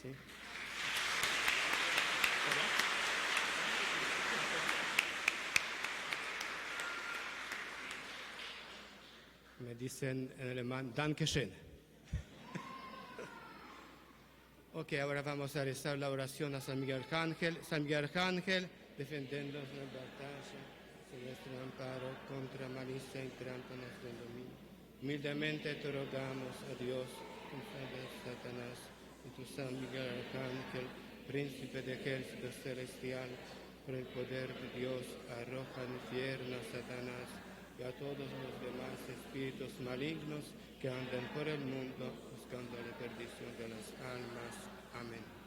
¿Sí? Me dicen en alemán, Dankeschön. Ok, ahora vamos a rezar la oración a San Miguel Arcángel. San Miguel Arcángel, defendernos en la batalla, nuestro amparo contra malicia y trampas del dominio. Humildemente te rogamos a Dios, de Satanás, y tu San Miguel Arcángel, príncipe de ejército celestial, por el poder de Dios, arroja al infierno a Satanás y a todos los demás espíritus malignos que andan por el mundo buscando la perdición de las almas. Amén.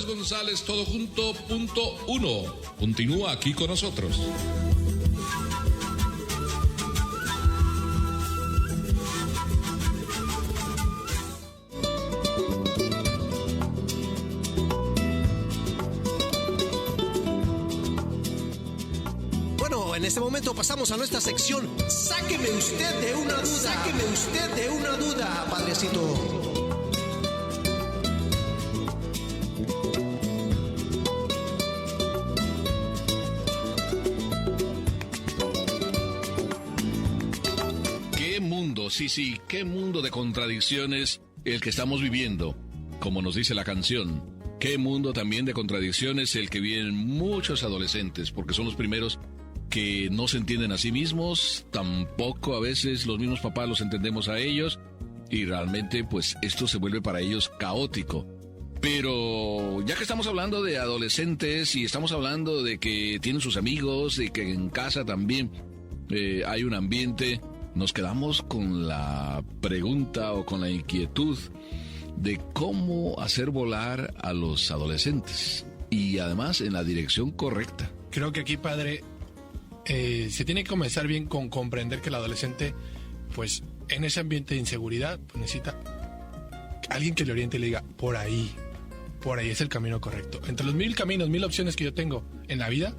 González, todo junto, .1. Continúa aquí con nosotros. Bueno, en este momento pasamos a nuestra sección. Sáqueme usted de una duda. Sáqueme usted de una duda, padrecito. Sí, qué mundo de contradicciones el que estamos viviendo, como nos dice la canción. Qué mundo también de contradicciones el que viven muchos adolescentes, porque son los primeros que no se entienden a sí mismos, tampoco a veces los mismos papás los entendemos a ellos, y realmente pues esto se vuelve para ellos caótico. Pero ya que estamos hablando de adolescentes y estamos hablando de que tienen sus amigos y que en casa también hay un ambiente, nos quedamos con la pregunta o con la inquietud de cómo hacer volar a los adolescentes y además en la dirección correcta. Creo que aquí, padre, se tiene que comenzar bien con comprender que el adolescente, pues en ese ambiente de inseguridad, pues, necesita alguien que le oriente y le diga, por ahí es el camino correcto. Entre los 1000 caminos, 1000 opciones que yo tengo en la vida,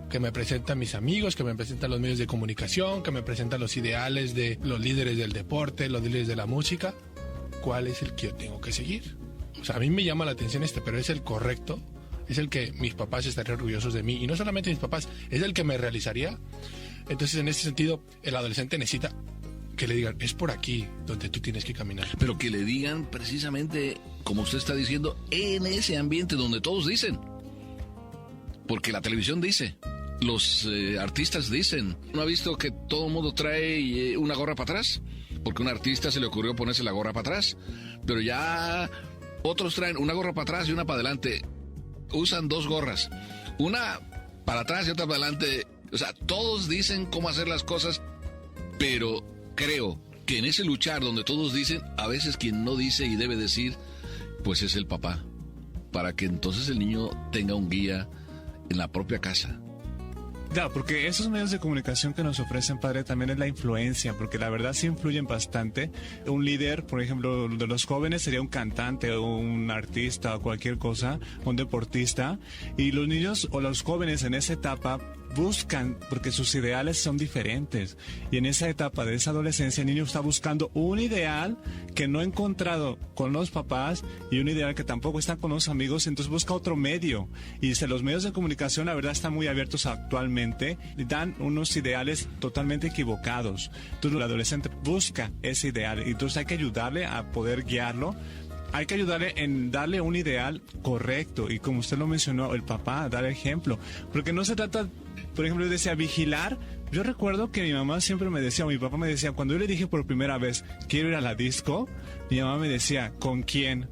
que me presentan mis amigos, que me presentan los medios de comunicación, que me presentan los ideales de los líderes del deporte, los líderes de la música, ¿cuál es el que yo tengo que seguir? O sea, a mí me llama la atención pero es el correcto, es el que mis papás estarían orgullosos de mí, y no solamente mis papás, es el que me realizaría. Entonces, en ese sentido, el adolescente necesita que le digan, es por aquí donde tú tienes que caminar. Pero que le digan precisamente, como usted está diciendo, en ese ambiente donde todos dicen. Porque la televisión dice, los artistas dicen. ¿No ha visto que todo el mundo trae una gorra para atrás? Porque a un artista se le ocurrió ponerse la gorra para atrás. Pero ya otros traen una gorra para atrás y una para adelante. Usan 2 gorras. Una para atrás y otra para adelante. O sea, todos dicen cómo hacer las cosas. Pero creo que en ese luchar donde todos dicen, a veces quien no dice y debe decir, pues es el papá. Para que entonces el niño tenga un guía en la propia casa. Claro, porque esos medios de comunicación que nos ofrecen, padre, también es la influencia, porque la verdad sí influyen bastante. Un líder, por ejemplo, de los jóvenes sería un cantante o un artista o cualquier cosa, un deportista, y los niños o los jóvenes en esa etapa buscan, porque sus ideales son diferentes, y en esa etapa de esa adolescencia el niño está buscando un ideal que no ha encontrado con los papás y un ideal que tampoco está con los amigos, entonces busca otro medio, y los medios de comunicación la verdad están muy abiertos actualmente y dan unos ideales totalmente equivocados. Entonces el adolescente busca ese ideal y entonces hay que ayudarle a poder guiarlo. Hay que ayudarle en darle un ideal correcto y, como usted lo mencionó, el papá, dar ejemplo, porque no se trata, por ejemplo, yo decía vigilar. Yo recuerdo que mi mamá siempre me decía, o mi papá me decía, cuando yo le dije por primera vez, quiero ir a la disco, mi mamá me decía, ¿con quién?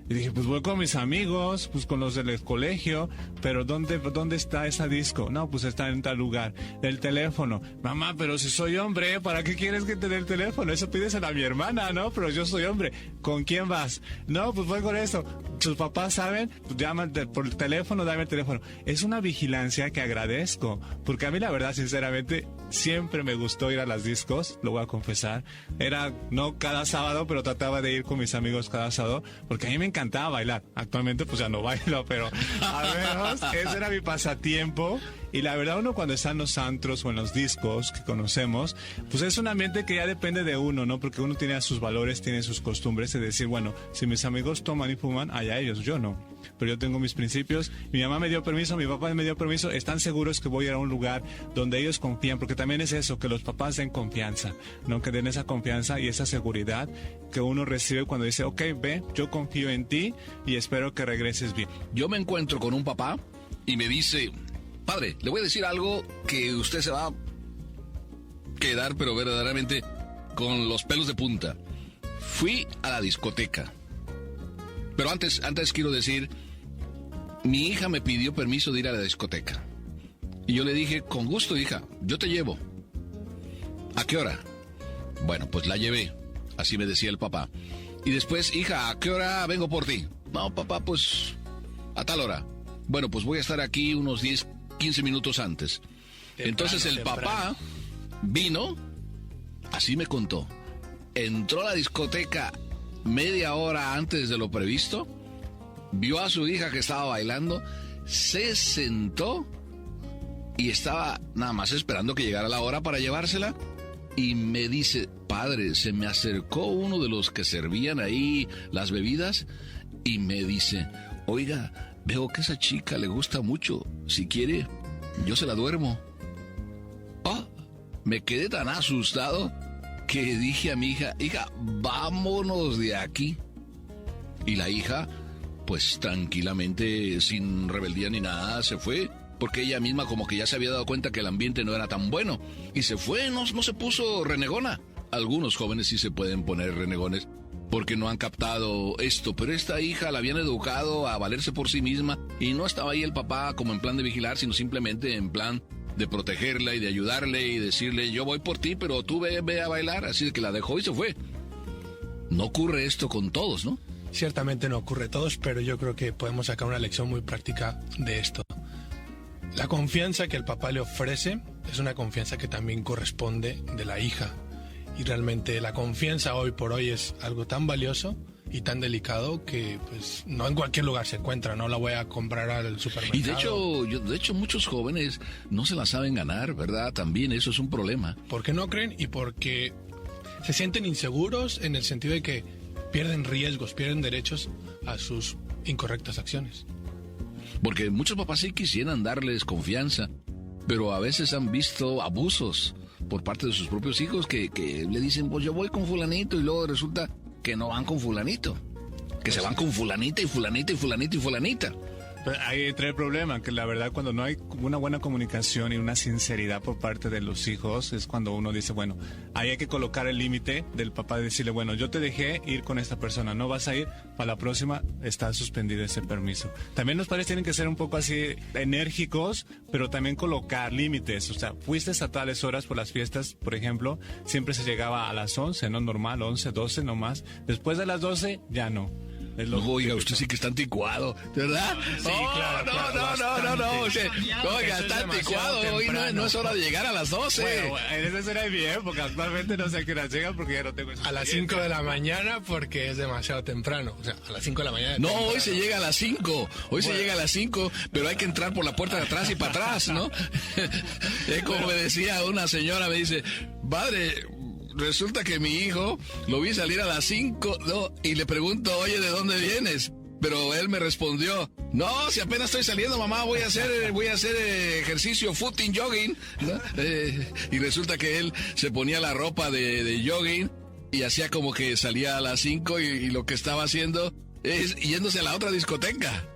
Y dije, pues voy con mis amigos, pues con los del colegio, pero ¿dónde está esa disco? No, pues está en tal lugar. El teléfono. Mamá, pero si soy hombre, ¿para qué quieres que te dé el teléfono? Eso pídeselo a mi hermana, ¿no? Pero yo soy hombre. ¿Con quién vas? No, pues voy con esto. Sus papás saben, pues llaman por el teléfono, dame el teléfono. Es una vigilancia que agradezco, porque a mí la verdad, sinceramente, siempre me gustó ir a las discos, lo voy a confesar. Era, no cada sábado, pero trataba de ir con mis amigos cada sábado, porque a mí me encantaba bailar. Actualmente pues ya no bailo, pero al menos ese era mi pasatiempo. Y la verdad, uno cuando está en los antros o en los discos que conocemos, pues es un ambiente que ya depende de uno, ¿no? Porque uno tiene sus valores, tiene sus costumbres, de decir, bueno, si mis amigos toman y fuman, allá ellos, yo no. Pero yo tengo mis principios, mi mamá me dio permiso, mi papá me dio permiso, están seguros que voy a ir a un lugar donde ellos confían, porque también es eso, que los papás den confianza, ¿no? Que den esa confianza y esa seguridad que uno recibe cuando dice, ok, ve, yo confío en ti y espero que regreses bien. Yo me encuentro con un papá y me dice, padre, le voy a decir algo que usted se va a quedar, pero verdaderamente con los pelos de punta. Fui a la discoteca. Pero antes quiero decir, mi hija me pidió permiso de ir a la discoteca. Y yo le dije, con gusto, hija, yo te llevo. ¿A qué hora? Bueno, pues la llevé. Así me decía el papá. Y después, hija, ¿a qué hora vengo por ti? No, papá, pues a tal hora. Bueno, pues voy a estar aquí unos 10, 15 minutos antes. Entonces el papá vino, así me contó, entró a la discoteca media hora antes de lo previsto, vio a su hija que estaba bailando, se sentó y estaba nada más esperando que llegara la hora para llevársela, y me dice: padre, se me acercó uno de los que servían ahí las bebidas y me dice: oiga, veo que esa chica le gusta mucho, si quiere, yo se la duermo. Me quedé tan asustado que dije a mi hija: hija, vámonos de aquí. Y la hija, pues tranquilamente, sin rebeldía ni nada, se fue, porque ella misma como que ya se había dado cuenta que el ambiente no era tan bueno, y se fue, no se puso renegona. Algunos jóvenes sí se pueden poner renegones porque no han captado esto, pero esta hija la habían educado a valerse por sí misma, y no estaba ahí el papá como en plan de vigilar, sino simplemente en plan de protegerla y de ayudarle y decirle: yo voy por ti, pero tú ve a bailar. Así que la dejó y se fue. No ocurre esto con todos, ¿no? Ciertamente no ocurre a todos, pero yo creo que podemos sacar una lección muy práctica de esto. La confianza que el papá le ofrece es una confianza que también corresponde de la hija. Y realmente la confianza hoy por hoy es algo tan valioso y tan delicado que pues no en cualquier lugar se encuentra, no la voy a comprar al supermercado. Y de hecho muchos jóvenes no se la saben ganar, ¿verdad? También eso es un problema. Porque no creen y porque se sienten inseguros en el sentido de que pierden riesgos, pierden derechos a sus incorrectas acciones. Porque muchos papás sí quisieran darles confianza, pero a veces han visto abusos por parte de sus propios hijos que le dicen: pues yo voy con fulanito, y luego resulta que no van con fulanito, que se van con fulanita y fulanita y fulanita y fulanita. Pero ahí entra el problema, que la verdad cuando no hay una buena comunicación y una sinceridad por parte de los hijos, es cuando uno dice, bueno, ahí hay que colocar el límite del papá, de decirle: bueno, yo te dejé ir con esta persona, no vas a ir, para la próxima está suspendido ese permiso. También los padres tienen que ser un poco así enérgicos, pero también colocar límites. O sea, fuiste a tales horas por las fiestas, por ejemplo, siempre se llegaba a las 11, no normal, 11, 12 nomás. Después de las 12, ya no. Oiga, usted sí que está anticuado, ¿verdad? Sí, claro. No. Oiga, está anticuado. Hoy no es hora de llegar a las 12. Bueno, en esa era mi época. Actualmente no sé a qué hora llegan porque ya no tengo esa a las 5 de la mañana porque es demasiado temprano. O sea, a las 5 de la mañana. No, hoy se llega a las 5. Se llega a las 5, pero hay que entrar por la puerta de atrás y para atrás, ¿no? Es como me decía una señora, me dice: padre, resulta que mi hijo lo vi salir a las 5, ¿no? Y le pregunto: oye, ¿de dónde vienes? Pero él me respondió: no, si apenas estoy saliendo, mamá, voy a hacer ejercicio, footing, jogging, ¿no? Y resulta que él se ponía la ropa de jogging y hacía como que salía a las 5 y lo que estaba haciendo es yéndose a la otra discoteca.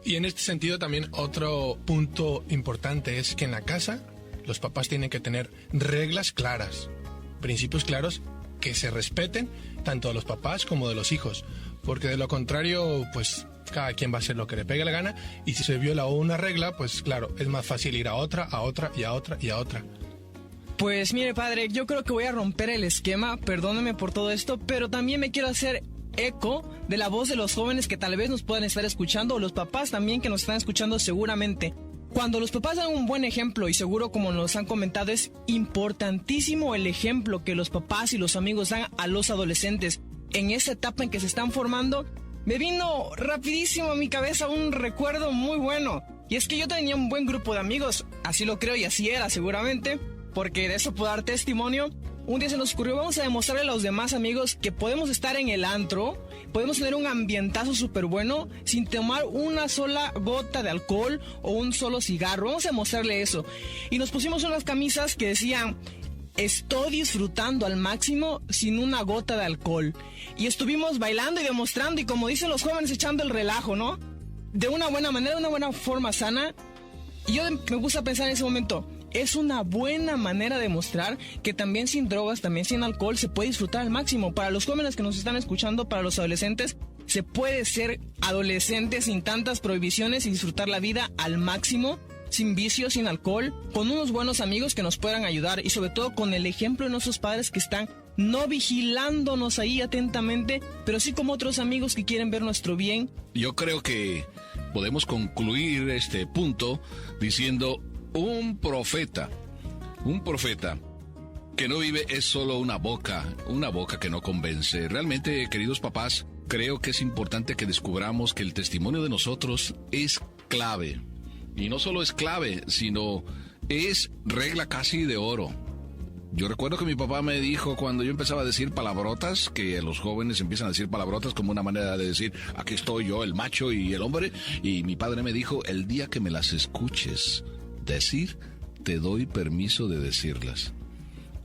Y en este sentido también otro punto importante es que en la casa los papás tienen que tener reglas claras, principios claros que se respeten tanto de los papás como de los hijos, porque de lo contrario, pues cada quien va a hacer lo que le pegue la gana, y si se viola una regla, pues claro, es más fácil ir a otra y a otra. Pues mire, padre, yo creo que voy a romper el esquema, perdóneme por todo esto, pero también me quiero hacer eco de la voz de los jóvenes que tal vez nos puedan estar escuchando, o los papás también que nos están escuchando seguramente. Cuando los papás dan un buen ejemplo, y seguro como nos han comentado, es importantísimo el ejemplo que los papás y los amigos dan a los adolescentes en esa etapa en que se están formando, me vino rapidísimo a mi cabeza un recuerdo muy bueno. Y es que yo tenía un buen grupo de amigos, así lo creo y así era seguramente, porque de eso puedo dar testimonio. Un día se nos ocurrió: vamos a demostrarle a los demás amigos que podemos estar en el antro, podemos tener un ambientazo súper bueno sin tomar una sola gota de alcohol o un solo cigarro. Vamos a demostrarle eso. Y nos pusimos unas camisas que decían: estoy disfrutando al máximo sin una gota de alcohol. Y estuvimos bailando y demostrando, y como dicen los jóvenes, echando el relajo, ¿no? De una buena manera, de una buena forma sana. Y yo me puse a pensar en ese momento: es una buena manera de mostrar que también sin drogas, también sin alcohol, se puede disfrutar al máximo. Para los jóvenes que nos están escuchando, para los adolescentes, se puede ser adolescente sin tantas prohibiciones y disfrutar la vida al máximo, sin vicios, sin alcohol, con unos buenos amigos que nos puedan ayudar, y sobre todo con el ejemplo de nuestros padres que están no vigilándonos ahí atentamente, pero sí como otros amigos que quieren ver nuestro bien. Yo creo que podemos concluir este punto diciendo un profeta que no vive es solo una boca que no convence. Realmente, queridos papás, creo que es importante que descubramos que el testimonio de nosotros es clave. Y no solo es clave, sino es regla casi de oro. Yo recuerdo que mi papá me dijo cuando yo empezaba a decir palabrotas, que los jóvenes empiezan a decir palabrotas como una manera de decir, aquí estoy yo, el macho y el hombre, y mi padre me dijo, el día que me las escuches decir, te doy permiso de decirlas.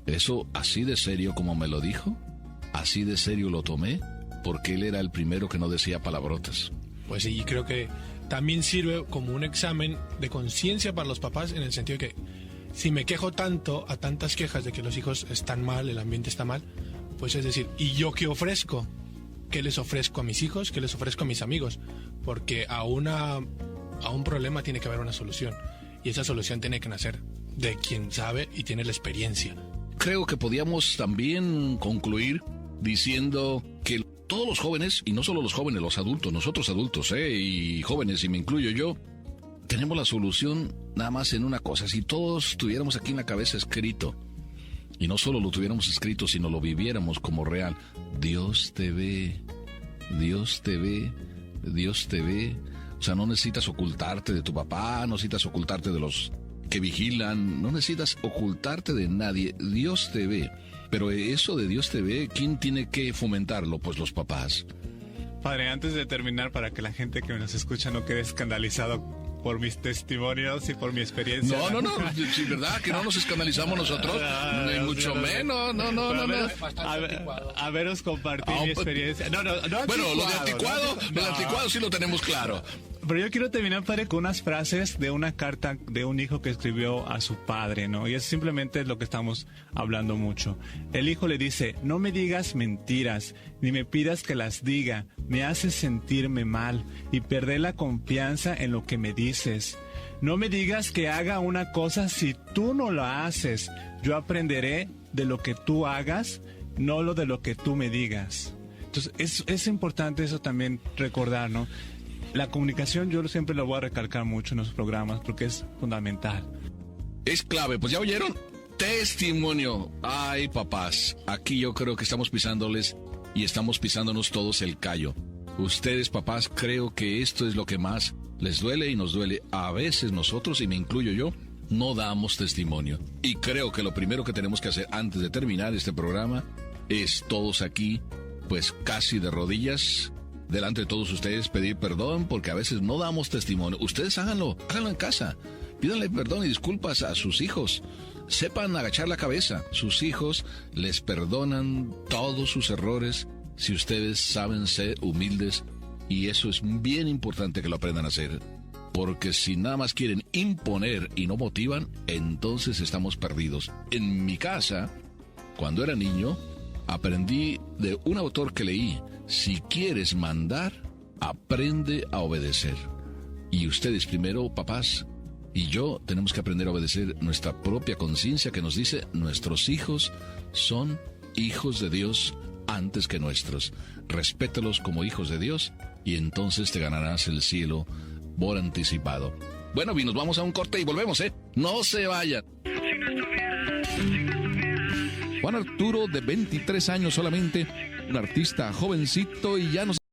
Eso así de serio como me lo dijo, así de serio lo tomé, porque él era el primero que no decía palabrotas. Pues sí, creo que también sirve como un examen de conciencia para los papás, en el sentido de que si me quejo tanto, a tantas quejas de que los hijos están mal, el ambiente está mal, pues es decir, ¿y yo qué ofrezco? ¿Qué les ofrezco a mis hijos? ¿Qué les ofrezco a mis amigos? Porque a un problema tiene que haber una solución, y esa solución tiene que nacer de quien sabe y tiene la experiencia. Creo que podíamos también concluir diciendo que todos los jóvenes, y no solo los jóvenes, los adultos, nosotros adultos, y jóvenes, y me incluyo yo, tenemos la solución nada más en una cosa. Si todos tuviéramos aquí en la cabeza escrito, y no solo lo tuviéramos escrito, sino lo viviéramos como real, Dios te ve, Dios te ve, Dios te ve. O sea, no necesitas ocultarte de tu papá, no necesitas ocultarte de los que vigilan, no necesitas ocultarte de nadie, Dios te ve. Pero eso de Dios te ve, ¿quién tiene que fomentarlo? Pues los papás. Padre, antes de terminar, para que la gente que nos escucha no quede escandalizado por mis testimonios y por mi experiencia. No, sí, ¿verdad? Que no nos escandalizamos nosotros, ni mucho menos, no. A veros compartir mi experiencia. No, bueno, lo de anticuado sí lo tenemos claro. Pero yo quiero terminar, padre, con unas frases de una carta de un hijo que escribió a su padre, ¿no? Y eso simplemente es lo que estamos hablando mucho. El hijo le dice, no me digas mentiras, ni me pidas que las diga, me haces sentirme mal y perder la confianza en lo que me dices. No me digas que haga una cosa si tú no la haces. Yo aprenderé de lo que tú hagas, no lo de lo que tú me digas. Entonces, es importante eso también recordar, ¿no? La comunicación yo siempre lo voy a recalcar mucho en los programas porque es fundamental. Es clave, pues ya oyeron, testimonio. Ay, papás, aquí yo creo que estamos pisándoles y estamos pisándonos todos el callo. Ustedes, papás, creo que esto es lo que más les duele y nos duele. A veces nosotros, y me incluyo yo, no damos testimonio. Y creo que lo primero que tenemos que hacer antes de terminar este programa es todos aquí, pues casi de rodillas, delante de todos ustedes, pedir perdón, porque a veces no damos testimonio. Ustedes háganlo en casa. Pídanle perdón y disculpas a sus hijos. Sepan agachar la cabeza. Sus hijos les perdonan todos sus errores si ustedes saben ser humildes. Y eso es bien importante que lo aprendan a hacer. Porque si nada más quieren imponer y no motivan, entonces estamos perdidos. En mi casa, cuando era niño, aprendí de un autor que leí: si quieres mandar, aprende a obedecer. Y ustedes primero, papás, y yo tenemos que aprender a obedecer nuestra propia conciencia que nos dice, nuestros hijos son hijos de Dios antes que nuestros. Respétalos como hijos de Dios y entonces te ganarás el cielo por anticipado. Bueno, y nos vamos a un corte y volvemos, No se vayan. Juan Arturo, de 23 años solamente, un artista jovencito, y ya nos